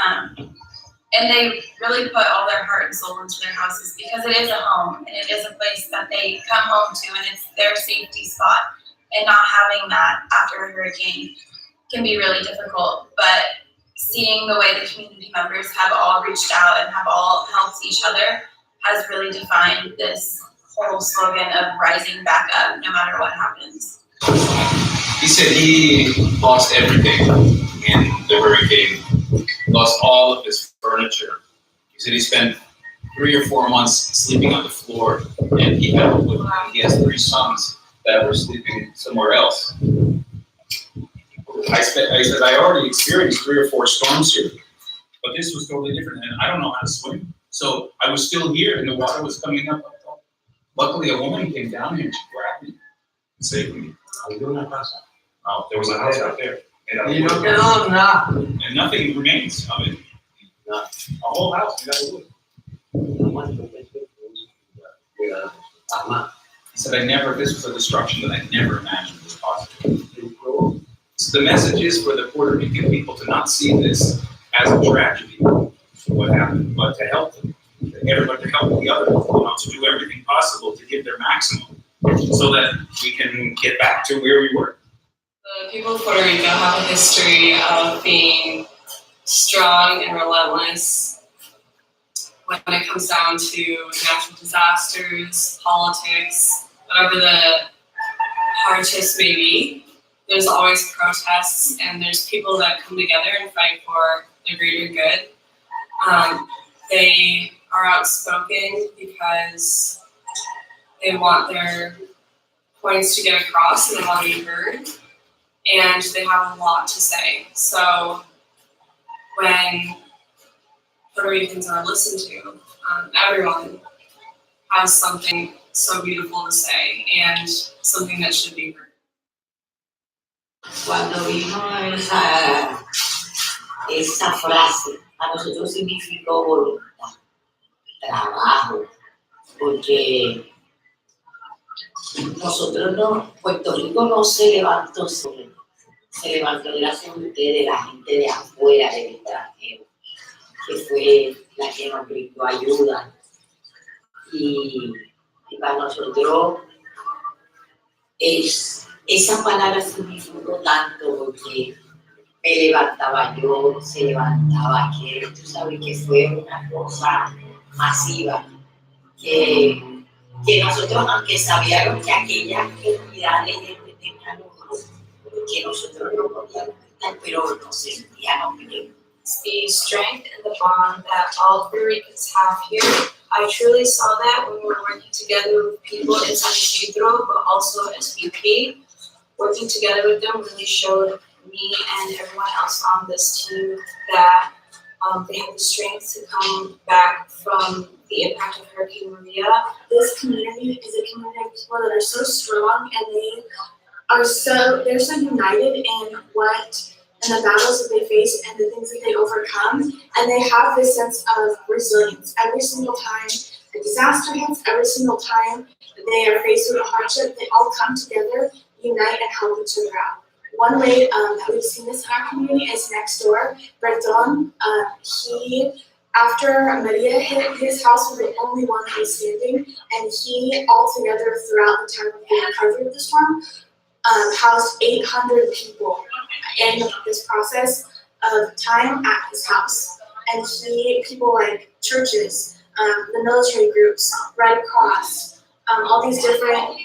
And they really put all their heart and soul into their houses because it is a home and it is a place that they come home to and it's their safety spot. And not having that after a hurricane can be really difficult. But seeing the way the community members have all reached out and have all helped each other has really defined this whole slogan of rising back up no matter what happens. He said he lost everything in the hurricane, lost all of his furniture. He said he spent 3 or 4 months sleeping on the floor, and he has 3 sons that were sleeping somewhere else. I said I already experienced 3 or 4 storms here, but this was totally different, and I don't know how to swim. So I was still here, and the water was coming up. Luckily, a woman came down here and she grabbed me and saved me. Oh, there was a house out there. And nothing remains of it. A whole house made out of wood. He said, this was a destruction that I never imagined was possible. So the message is for the Puerto Rican people to not see this as a tragedy, what happened, but to help them. Everybody to help the other, to do everything possible to give their maximum so that we can get back to where we were. The people of Puerto Rico have a history of being strong and relentless when it comes down to natural disasters, politics, whatever the hardships may be, there's always protests and there's people that come together and fight for the greater good. They are outspoken because they want their points to get across and they want to be heard, and they have a lot to say. So when Puerto Ricans are listened to, everyone has something so beautiful to say and something that should be heard. Cuando vino esa frase, a nosotros significó voluntad, trabajo, porque nosotros no, Puerto Rico no se levantó solo, se levantó gracias a ustedes, la gente de afuera, del extranjero, que fue la que nos brindó ayuda. Y para nosotros esa palabra significó tanto porque me levantaba yo, se levantaba aquel, tú sabes que fue una cosa masiva, que nosotros, aunque sabíamos que aquellas comunidades tenían logros, que nosotros no podíamos estar, pero nos sentíamos bien. The strength and the bond that all Puerto Ricans have here. I truly saw that when we were working together with people in San Isidro, but also SVP. Working together with them really showed me and everyone else on this team that they have the strength to come back from the impact of Hurricane Maria. This community is a community of people that are so strong, and they're so united in the battles that they face and the things that they overcome, and they have this sense of resilience. Every single time a disaster hits, every single time they are faced with a hardship, they all come together, unite, and help each other out. One way that we've seen this in our community is next door. Berton, after Maria hit, his house was the only one that was standing, and he, all together throughout the time of the recovery of the storm, housed 800 people in this process of time at his house. And people like churches, the military groups, Red Cross, all these different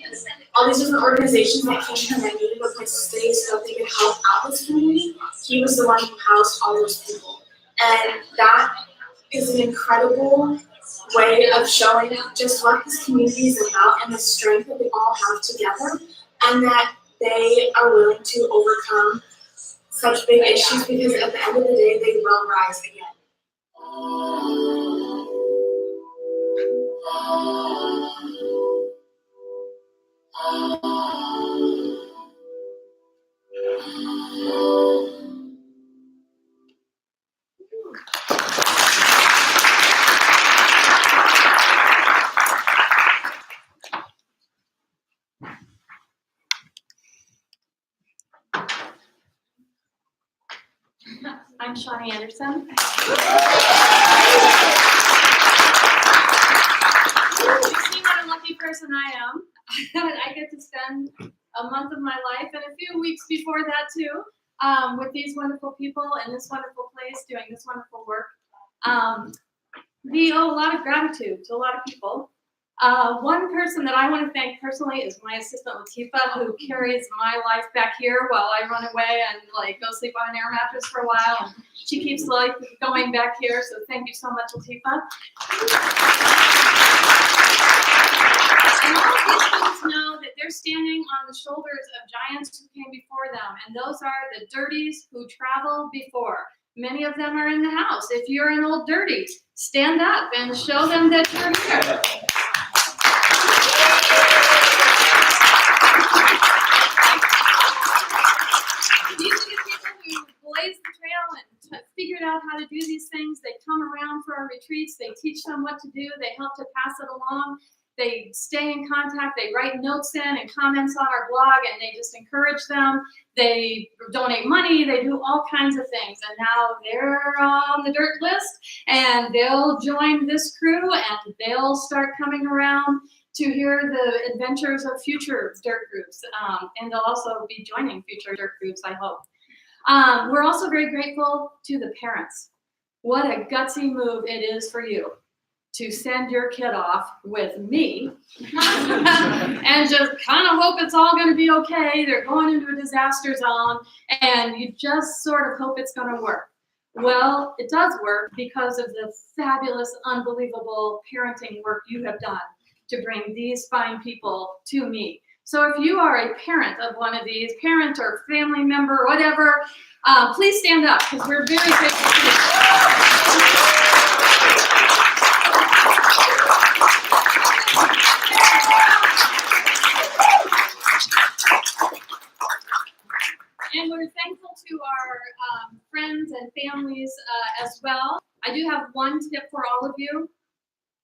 organizations that came to him that needed a place to stay so that they could help out this community. He was the one who housed all those people. And that is an incredible way of showing just what this community is about and the strength that we all have together, and that they are willing to overcome such big issues, because at the end of the day, they will rise again. I'm Shawnee Anderson. You see what a lucky person I am. I get to spend a month of my life and a few weeks before that too with these wonderful people in this wonderful place doing this wonderful work. We owe a lot of gratitude to a lot of people. One person that I want to thank personally is my assistant Latifa, who carries my life back here while I run away and go sleep on an air mattress for a while. And she keeps life going back here, so thank you so much, Latifa. And all of these folks know that they're standing on the shoulders of giants who came before them, and those are the dirties who traveled before. Many of them are in the house. If you're an old dirty, stand up and show them that you're here. These are the people who blazed the trail and figured out how to do these things. They come around for our retreats. They teach them what to do. They help to pass it along. They stay in contact. They write notes in and comments on our blog, and they just encourage them. They donate money. They do all kinds of things. And now they're on the dirt list, and they'll join this crew, and they'll start coming around to hear the adventures of future dirt groups. And they'll also be joining future dirt groups, I hope. We're also very grateful to the parents. What a gutsy move it is for you to send your kid off with me and just kind of hope it's all going to be okay. They're going into a disaster zone and you just sort of hope it's going to work. Well, it does work because of the fabulous, unbelievable parenting work you have done to bring these fine people to me. So if you are a parent of one of these, parent or family member, or whatever, please stand up because we're very grateful to you. And we're thankful to our friends and families as well. I do have one tip for all of you.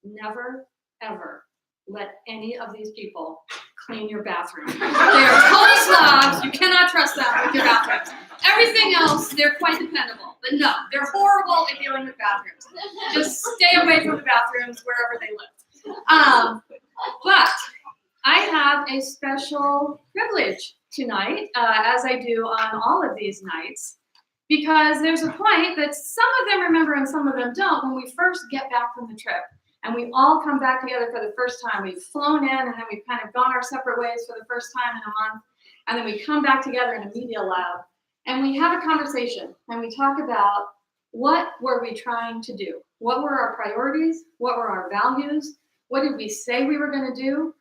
Never, ever let any of these people clean your bathroom. They are total slobs. You cannot trust them with your bathrooms. Everything else, they're quite dependable. But no, they're horrible at dealing with bathrooms. Just stay away from the bathrooms wherever they live. But I have a special privilege tonight, as I do on all of these nights, because there's a point that some of them remember and some of them don't when we first get back from the trip. And we all come back together for the first time. We've flown in and then we've kind of gone our separate ways for the first time in a month. And then we come back together in a media lab and we have a conversation and we talk about what were we trying to do? What were our priorities? What were our values? What did we say we were going to do?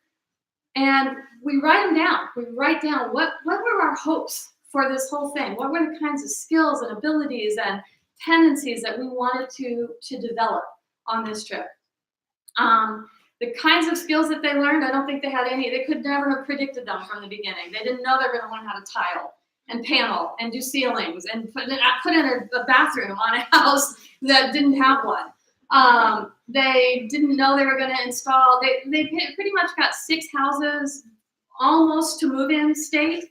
And we write them down. We write down what were our hopes for this whole thing? What were the kinds of skills and abilities and tendencies that we wanted to develop on this trip? The kinds of skills that they learned, I don't think they had any. They could never have predicted them from the beginning. They didn't know they were going to learn how to tile and panel and do ceilings and put in a bathroom on a house that didn't have one. They didn't know they were going to install. They pretty much got 6 houses almost to move-in state.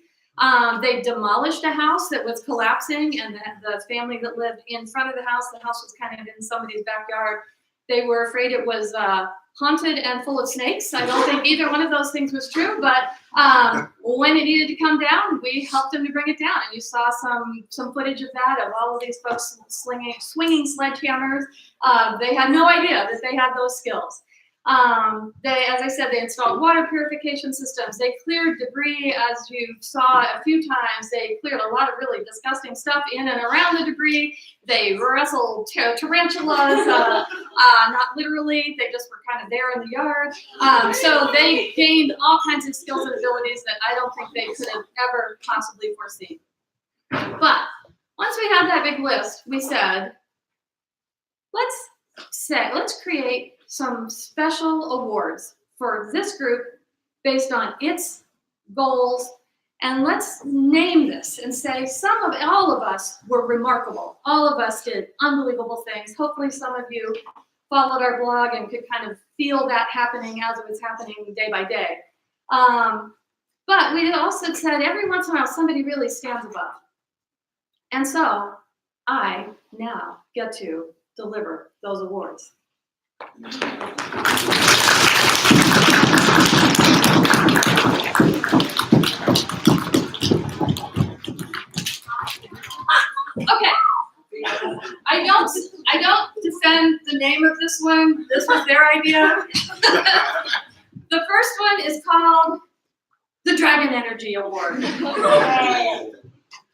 They demolished a house that was collapsing, and the family that lived in front of the house was kind of in somebody's backyard. They were afraid it was haunted and full of snakes. I don't think either one of those things was true, but when it needed to come down, we helped them to bring it down. And you saw some footage of that, of all of these folks swinging sledgehammers. They had no idea that they had those skills. As I said, they installed water purification systems. They cleared debris, as you saw a few times. They cleared a lot of really disgusting stuff in and around the debris. They wrestled tarantulas, not literally. They just were kind of there in the yard. So they gained all kinds of skills and abilities that I don't think they could have ever possibly foreseen. But once we had that big list, we said, let's create some special awards for this group based on its goals, and let's name this and say all of us were remarkable. All of us did unbelievable things. Hopefully some of you followed our blog and could kind of feel that happening as it was happening day by day. But we also said every once in a while somebody really stands above. And so I now get to deliver those awards. Okay. I don't defend the name of this one. This was their idea. The first one is called the Dragon Energy Award.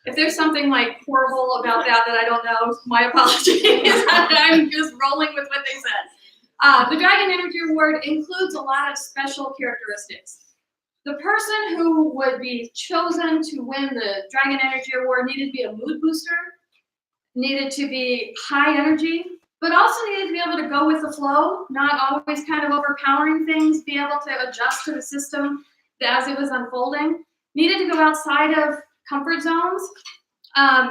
If there's something like horrible about that I don't know, my apologies. I'm just rolling with what they said. The Dragon Energy Award includes a lot of special characteristics. The person who would be chosen to win the Dragon Energy Award needed to be a mood booster, needed to be high energy, but also needed to be able to go with the flow, not always kind of overpowering things, be able to adjust to the system as it was unfolding, needed to go outside of comfort zones,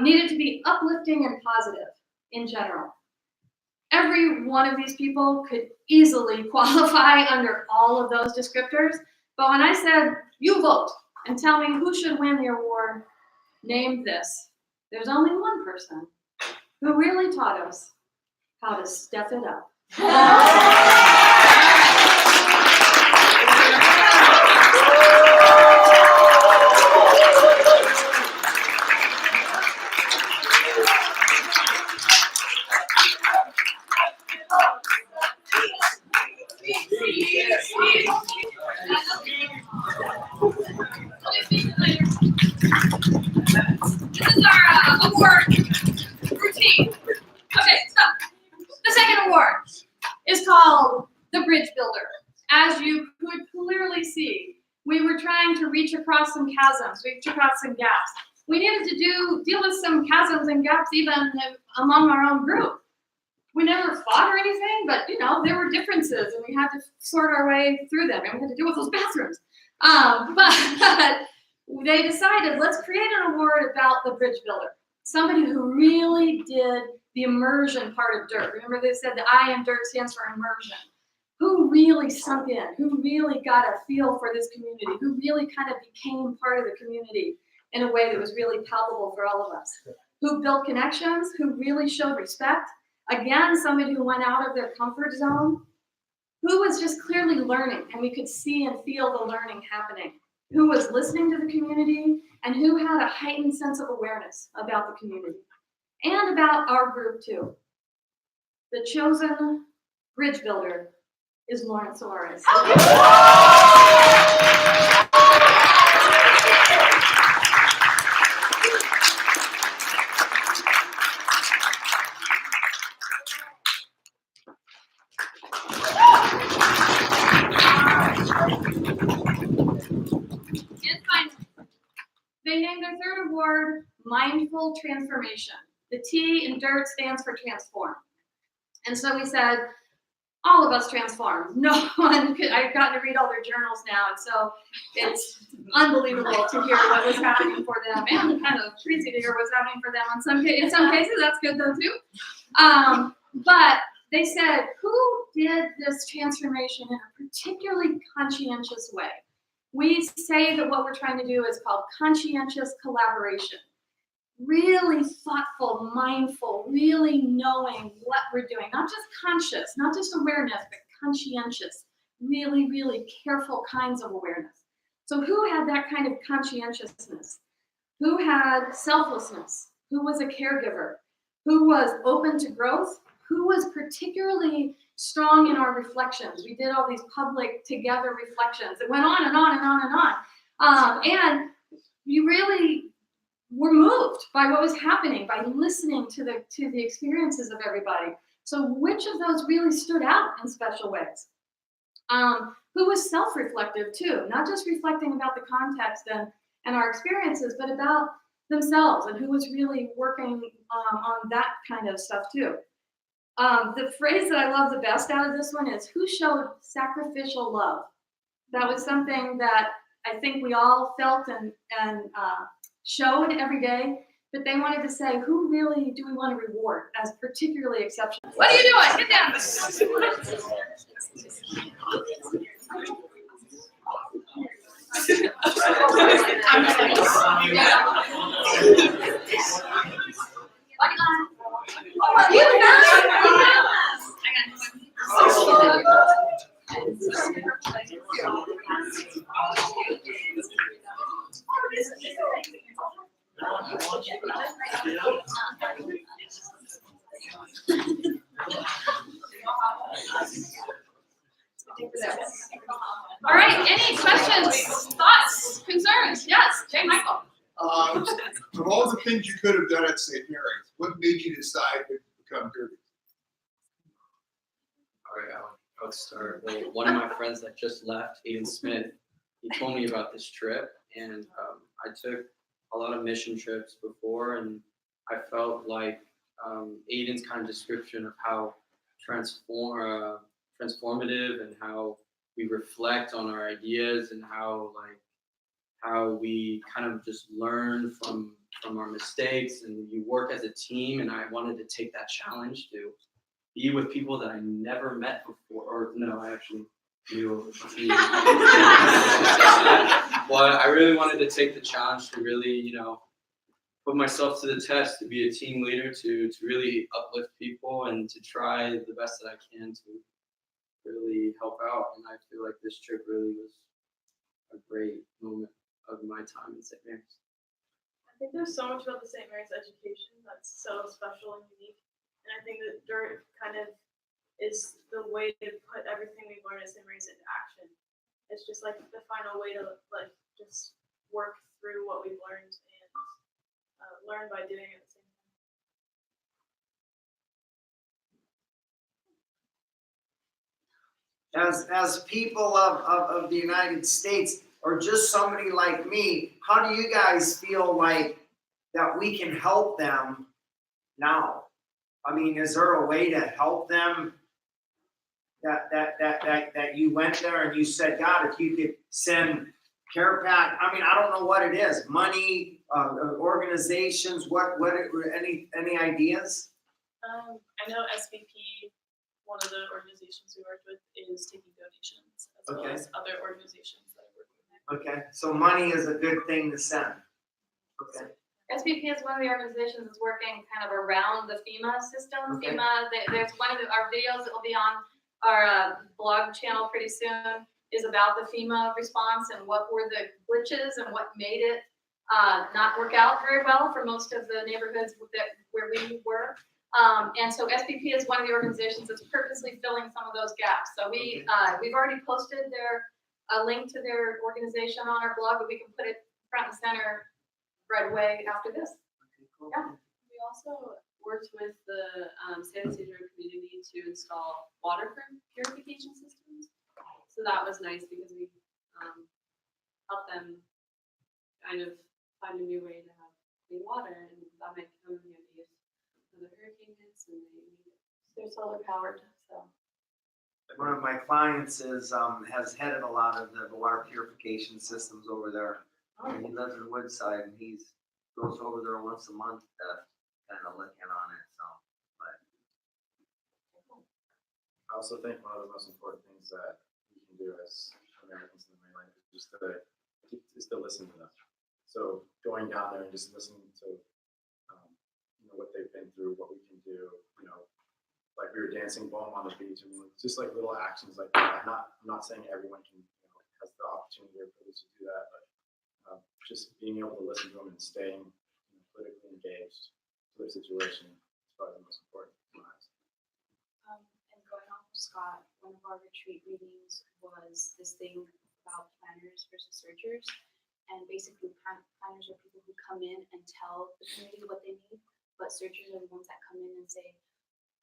needed to be uplifting and positive in general. Every one of these people could easily qualify under all of those descriptors, but when I said, you vote and tell me who should win the award, name this. There's only one person who really taught us how to step it up. bridge builder. As you could clearly see, we were trying to reach across some chasms, reach across some gaps. We needed to deal with some chasms and gaps even among our own group. We never fought or anything, but you know, there were differences and we had to sort our way through them and we had to deal with those bathrooms. But they decided, let's create an award about the bridge builder. Somebody who really did the immersion part of DIRT. Remember they said the I in DIRT stands for immersion. Who really sunk in, who really got a feel for this community, who really kind of became part of the community in a way that was really palpable for all of us. Who built connections, who really showed respect. Again, somebody who went out of their comfort zone, who was just clearly learning, and we could see and feel the learning happening. Who was listening to the community, and who had a heightened sense of awareness about the community. And about our group too. The chosen bridge builder is Lawrence Suarez. And finally, they named their third award Mindful Transformation. The T in DIRT stands for transform. And so we said, all of us transform. No one could, I've gotten to read all their journals now, and so it's unbelievable to hear what was happening for them, and kind of crazy to hear what's happening for them in some cases. That's good though too. But they said, who did this transformation in a particularly conscientious way? We say that what we're trying to do is called conscientious collaboration. Really thoughtful, mindful, really knowing what we're doing. Not just conscious, not just awareness, but conscientious. Really, really careful kinds of awareness. So who had that kind of conscientiousness? Who had selflessness? Who was a caregiver? Who was open to growth? Who was particularly strong in our reflections? We did all these public together reflections. It went on and on and on and on. And you really were moved by what was happening, by listening to the experiences of everybody. So which of those really stood out in special ways? Who was self-reflective too, not just reflecting about the context and our experiences, but about themselves, and who was really working on that kind of stuff too. The phrase that I love the best out of this one is, who showed sacrificial love? That was something that I think we all felt and showed every day, but they wanted to say, who really do we want to reward as particularly exceptional? What are you doing? Get down. All right, any questions, thoughts, concerns? Yes, J. Michael. Of all the things you could have done at St. Mary's, what made you decide to become here? All right, I'll start. Well, one of my friends that just left, Aiden Smith, he told me about this trip, and I took a lot of mission trips before, and I felt like Aiden's kind of description of how transformative and how we reflect on our ideas and how we kind of just learn from our mistakes, and you work as a team. And I wanted to take that challenge to be with people that I never met before, or no, I actually knew. But I really wanted to take the challenge to really, put myself to the test, to be a team leader, to really uplift people, and to try the best that I can to really help out. And I feel like this trip really was a great moment of my time in St. Mary's. I think there's so much about the St. Mary's education that's so special and unique. And I think that DIRT kind of is the way to put everything we've learned at St. Mary's into action. It's just like the final way to just work through what we've learned and learn by doing it at the same time. as people of the United States, or just somebody like me, how do you guys feel like that we can help them now? I mean, is there a way to help them that you went there and you said, God, if you could send care pack, I mean, I don't know what it is, money, organizations, any ideas? I know SVP, one of the organizations we worked with, is taking donations as well as other organizations that are working there. Okay, so money is a good thing to send. Okay. SBP is one of the organizations that's working kind of around the FEMA system. Okay. FEMA, there's one of our videos that will be on our blog channel pretty soon, is about the FEMA response and what were the glitches and what made it not work out very well for most of the neighborhoods where we were. And so SBP is one of the organizations that's purposely filling some of those gaps. So we've already posted a link to their organization on our blog, but we can put it front and center right away after this. Yeah. We also worked with the San Isidro community to install water purification systems. So that was nice because we helped them kind of find a new way to have clean water, and that might come in handy if the hurricane hits and they need it. They're solar powered, so. One of my clients has headed a lot of the water purification systems over there. And he lives in Woodside, and he goes over there once a month to kind of look in on it. So, but I also think one of the most important things that we can do as Americans in the mainland is just to listen to them. So going down there and just listening to what they've been through, what we can do. Like we were dancing bomb on the beach, and just like little actions like that. I'm not saying everyone can has the opportunity or privilege to do that, but just being able to listen to them and staying politically engaged to their situation is probably the most important in my eyes. And going off of Scott, one of our retreat meetings was this thing about planners versus searchers. And basically planners are people who come in and tell the community what they need, but searchers are the ones that come in and say,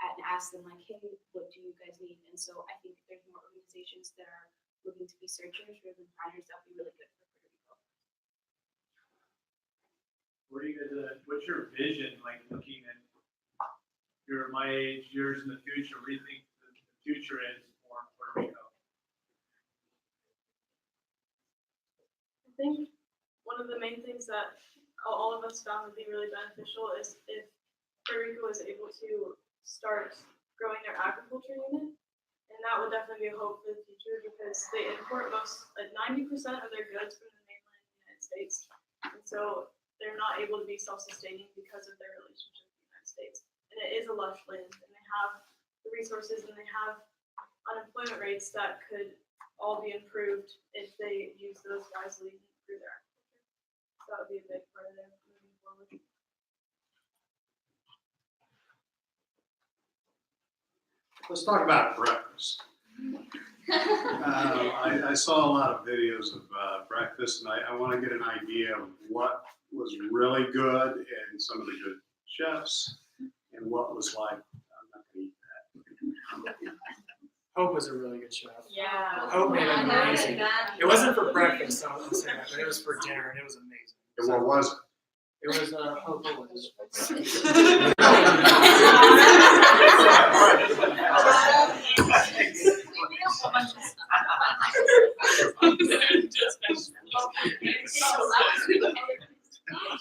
and ask them like, hey, what do you guys need? And so I think there's more organizations that are looking to be searchers rather than planners. That would be really good for Puerto Rico. What are you guys, what's your vision, like looking at my age, years in the future? What do you think the future is for Puerto Rico? I think one of the main things that all of us found would be really beneficial is if Puerto Rico was able to start growing their agriculture unit. And that would definitely be a hope for the future because they import 90% of their goods from the mainland United States. And so they're not able to be self-sustaining because of their relationship with the United States. And it is a lush land, and they have the resources, and they have unemployment rates that could all be improved if they use those wisely through their agriculture. So that would be a big part of their moving forward. Let's talk about breakfast. I saw a lot of videos of breakfast, and I want to get an idea of what was really good and some of the good chefs, and what was like, I'm not going to eat that. Hope was a really good chef. Yeah. Hope made it amazing. It wasn't for breakfast, so I won't say that, but it was for dinner, and it was amazing. And what was it? It was Hope was.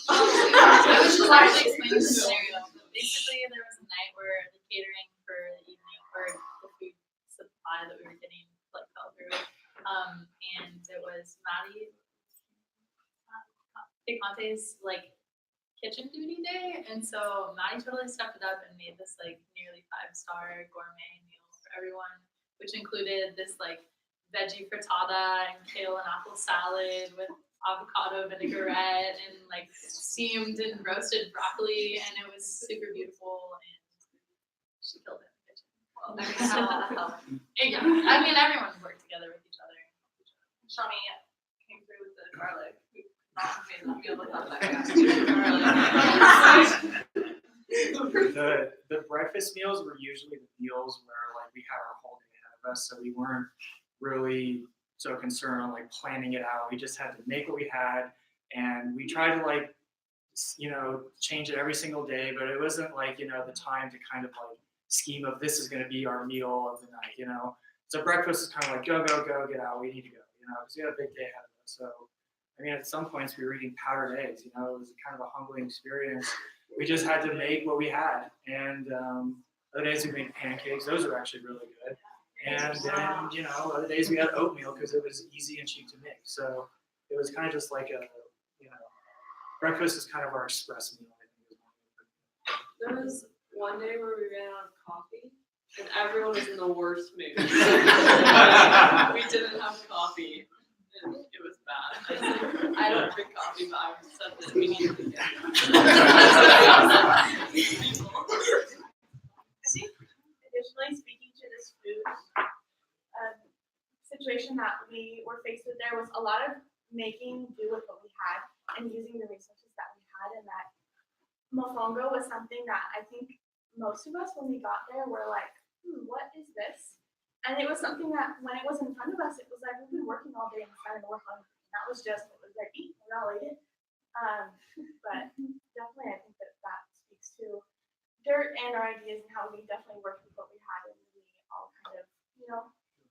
I was just actually explaining the scenario. Basically, there was a night where the catering for the evening, or the food supply that we were getting, like fell through. And it was Maddie Picante's like kitchen duty day, and so Maddie totally stepped it up and made this like nearly 5-star gourmet meal for everyone, which included this like veggie frittata and kale and apple salad with avocado vinaigrette and like steamed and roasted broccoli, and it was super beautiful, and she killed it in the kitchen. Well, I mean, yeah, I mean everyone worked together with each other. Shawnee came through with the garlic. The breakfast meals were usually the meals where like we had our whole day ahead of breakfast, so we weren't really so concerned on like planning it out. We just had to make what we had, and we tried to like, change it every single day, but it wasn't like, the time to kind of like scheme of this is going to be our meal of the night, So breakfast is kind of like, go, go, go, get out, we need to go, because we had a big day ahead of us. So, I mean, at some points we were eating powdered eggs, it was kind of a humbling experience. We just had to make what we had. And other days we made pancakes, those are actually really good. And then, other days we had oatmeal because it was easy and cheap to make. So it was kind of just like breakfast is kind of our express meal, I think. There was one day where we ran out of coffee, and everyone was in the worst mood. We didn't have coffee, and it was bad. I don't drink coffee, but I said that we needed to get it. Additionally, speaking to this food situation that we were faced with, there was a lot of making do with what we had and using the resources that we had, and that mofongo was something that I think most of us, when we got there, were like, what is this? And it was something that when it was in front of us, it was like we've been working all day inside and we're hungry. And that was just what was like, eat, we're not ate it. But definitely, I think that speaks to dirt and our ideas and how we definitely worked with what we had, and we all kind of,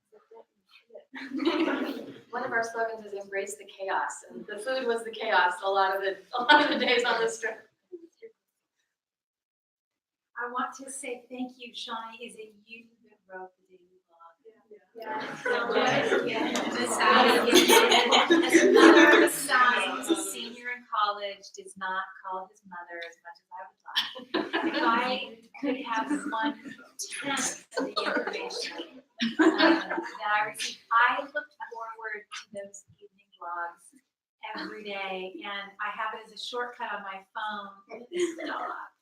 zipped it and shit it. One of our slogans is embrace the chaos, and the food was the chaos a lot of the days on this trip. I want to say thank you, Shawnee. Is it you that wrote the daily blog? As a mother of a son who's a senior in college, does not call his mother as much as I would like. If I could have 1/10 of the information that I received, I looked forward to those evening blogs every day, and I have it as a shortcut on my phone. Stop.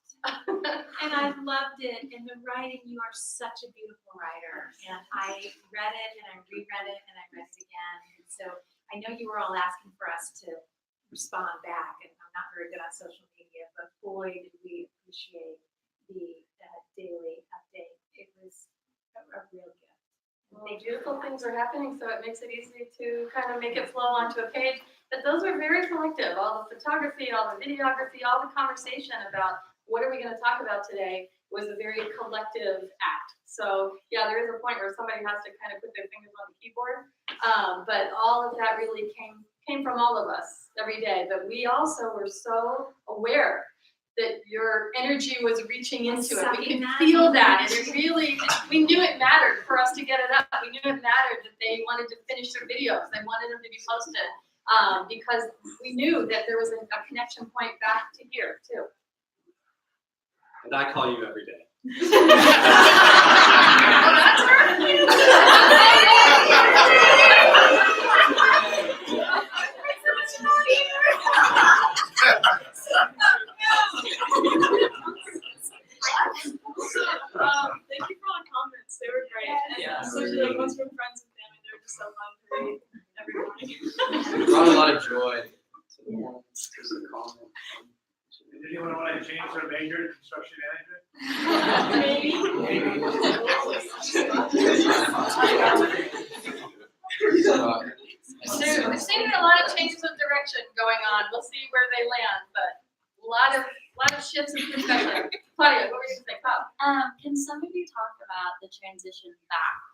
And I loved it. And the writing, you are such a beautiful writer. And I read it and I reread it and I read it again. And so I know you were all asking for us to respond back, and I'm not very good on social media, but boy, did we appreciate the daily update. It was a real gift. Well, beautiful things are happening, so it makes it easy to kind of make it flow onto a page. But those are very collective. All the photography, all the videography, all the conversation about what are we going to talk about today was a very collective act. So yeah, there is a point where somebody has to kind of put their fingers on the keyboard. But all of that really came from all of us every day. But we also were so aware that your energy was reaching into it. We could feel that, and it really, we knew it mattered for us to get it up. We knew it mattered that they wanted to finish their videos. They wanted them to be posted because we knew that there was a connection point back to here too. And I call you every day. Thank you for all the comments. They were great. And especially like ones from friends and family. They were just so fun to read every morning. It brought a lot of joy to the morning, just the comment. Did anyone want to change their major to construction management? Maybe. We're seeing a lot of changes of direction going on. We'll see where they land, but a lot of shifts in perspective. Claudia, what were you going to say? Can some of you talk about the transition back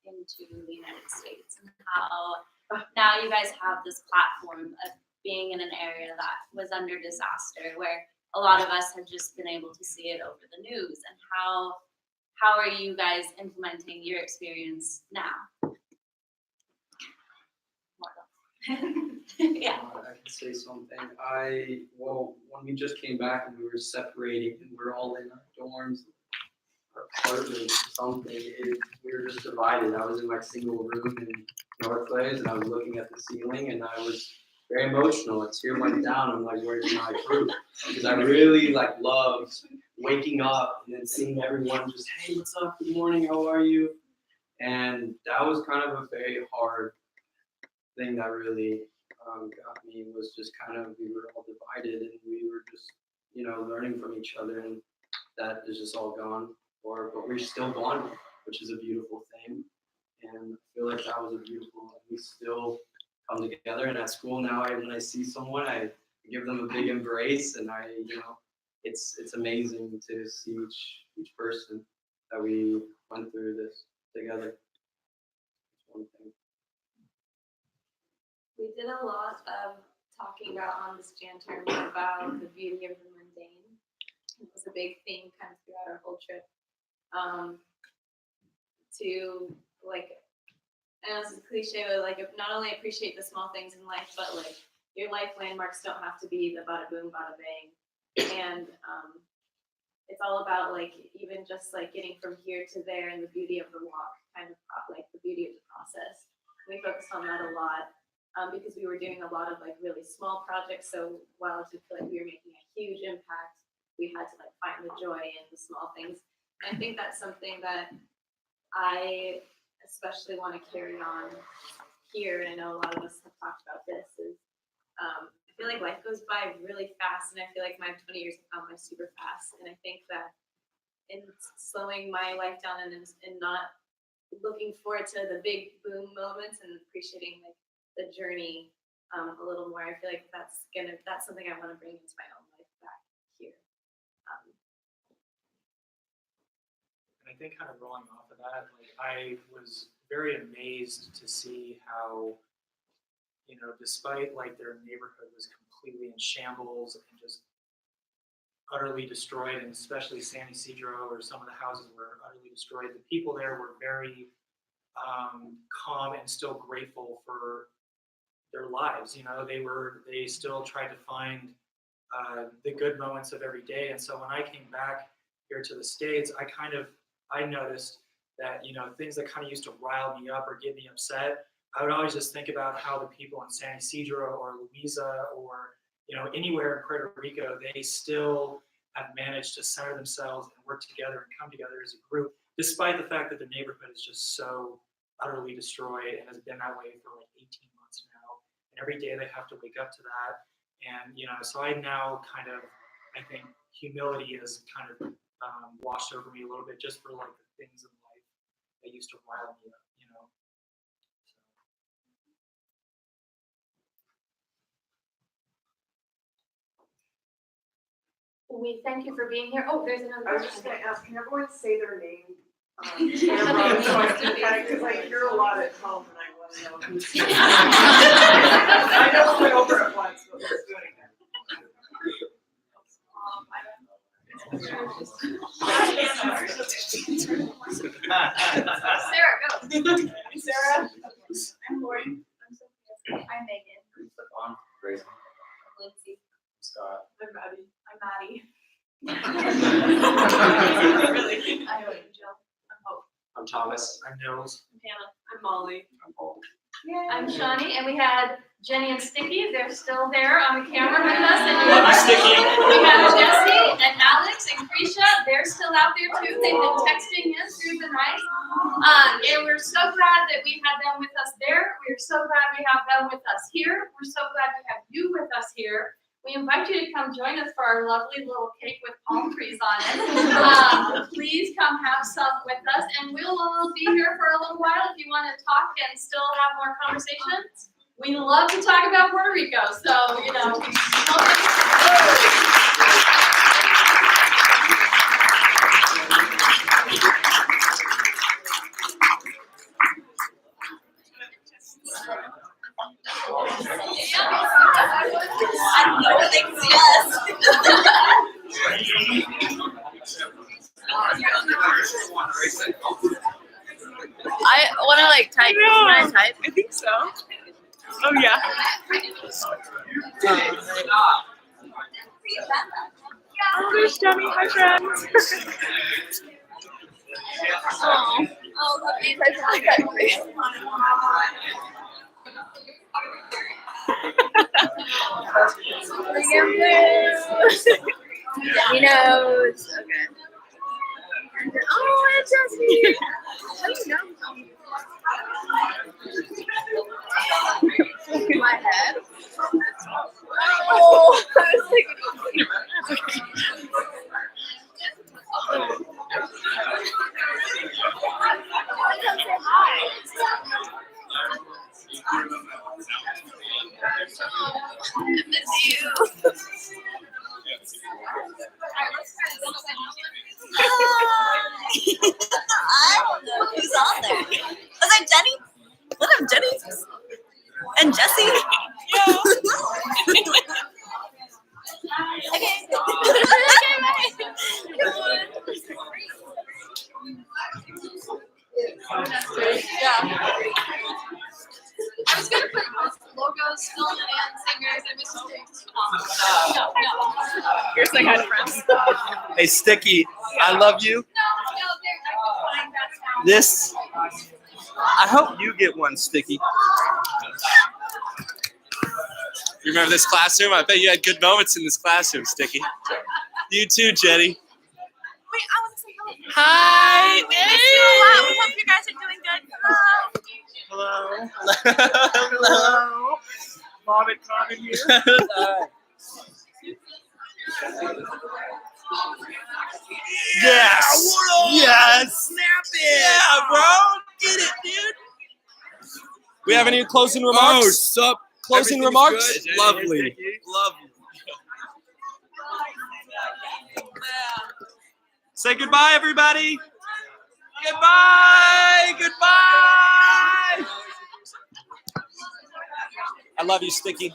into the United States and how now you guys have this platform of being in an area that was under disaster, where a lot of us have just been able to see it over the news, and how are you guys implementing your experience now? Yeah. I can say something. When we just came back and we were separating and we're all in our dorms, our apartments or something, we were just divided. I was in my single room in North Place and I was looking at the ceiling and I was very emotional. A tear went down. I'm like, where's my group? Because I really loved waking up and then seeing everyone just, hey, what's up? Good morning. How are you? And that was kind of a very hard thing that really got me, was just kind of, we were all divided and we were just, learning from each other, and that is just all gone. But we're still bonding, which is a beautiful thing. and I feel like that was a beautiful. We still come together, and at school now, when I see someone, I give them a big embrace, and it's amazing to see each person that we went through this together. That's one thing. We did a lot of talking on this Jan term about the beauty of the mundane. It was a big theme kind of throughout our whole trip. To like, I know this is cliche, but like not only appreciate the small things in life, but like your life landmarks don't have to be the bada boom, bada bang. And it's all about like even just like getting from here to there and the beauty of the walk, kind of like the beauty of the process. We focused on that a lot. Because we were doing a lot of like really small projects. So while I feel like we were making a huge impact, we had to like find the joy in the small things. And I think that's something that I especially want to carry on here. And I know a lot of us have talked about this is I feel like life goes by really fast, and I feel like my 20 years have gone by super fast. And I think that in slowing my life down and not looking forward to the big boom moments and appreciating like the journey a little more. I feel like that's something I want to bring into my own life back here. And I think kind of rolling off of that, like I was very amazed to see how, despite like their neighborhood was completely in shambles and just utterly destroyed, and especially San Isidro or some of the houses were utterly destroyed, the people there were very calm and still grateful for their lives. They still tried to find the good moments of every day. And so when I came back here to the States, I noticed that, things that kind of used to rile me up or get me upset, I would always just think about how the people in San Isidro or Louisa or, anywhere in Puerto Rico, they still have managed to center themselves and work together and come together as a group, despite the fact that the neighborhood is just so utterly destroyed and has been that way for like 18 months now. And every day they have to wake up to that. And, so I now I think humility has kind of washed over me a little bit just for like the things in life that used to rile me up, We thank you for being here. Oh, there's another I was question. just gonna ask, can everyone say their name? Camera, so I can because I hear a lot at home and I want to know who's. I know I went over it once, but let's do it again. Sarah, go. Sarah. I'm Lori. I'm Sophia. I'm Megan. Stefan, Grace, I'm Lindsay. Scott. I'm Maddie. I'm Maddie. Really? I'm Angel. I'm Hope. I'm Thomas. I'm Nils. I'm Hannah. I'm Molly. I'm Paul. I'm Shawnee, and we had Jenny and Sticky. They're still there on the camera with us. And we have Jesse and Alex and Krisha. They're still out there too. They've been texting in through the night. And we're so glad that we had them with us there. We're so glad we have them with us here. We're so glad we have you with us here. We invite you to come join us for our lovely little cake with palm trees on it. Please come have some with us, and we'll be here for a little while if you want to talk and still have more conversations. We love to talk about Puerto Rico, so, I know it thinks yes. I want to like type. Can I type? I think so. Oh yeah. Oh, there's Jenny. Hi, friends. Oh, love you. I feel like I'm free. He knows. Okay. Oh, it's Jesse. How do you know? My head. Oh, I was like. Hi. I was gonna put logos, film and singers. I missed no. You're saying hi to friends. Hey, Sticky, I love you. This, I hope you get one, Sticky. You remember this classroom? I bet you had good moments in this classroom, Sticky. You too, Jenny. Wait, I want to say hello. Hi. We miss you a lot. We hope you guys are doing good. Hello. Hello. Mom and Carmen here. Yes. Yes. Snap it. Yeah, bro. Get it, dude. We have any closing remarks? Oh, sup? Closing Everything's remarks? good? Lovely. Lovely. Say goodbye, everybody. Goodbye. Goodbye. I love you, Sticky.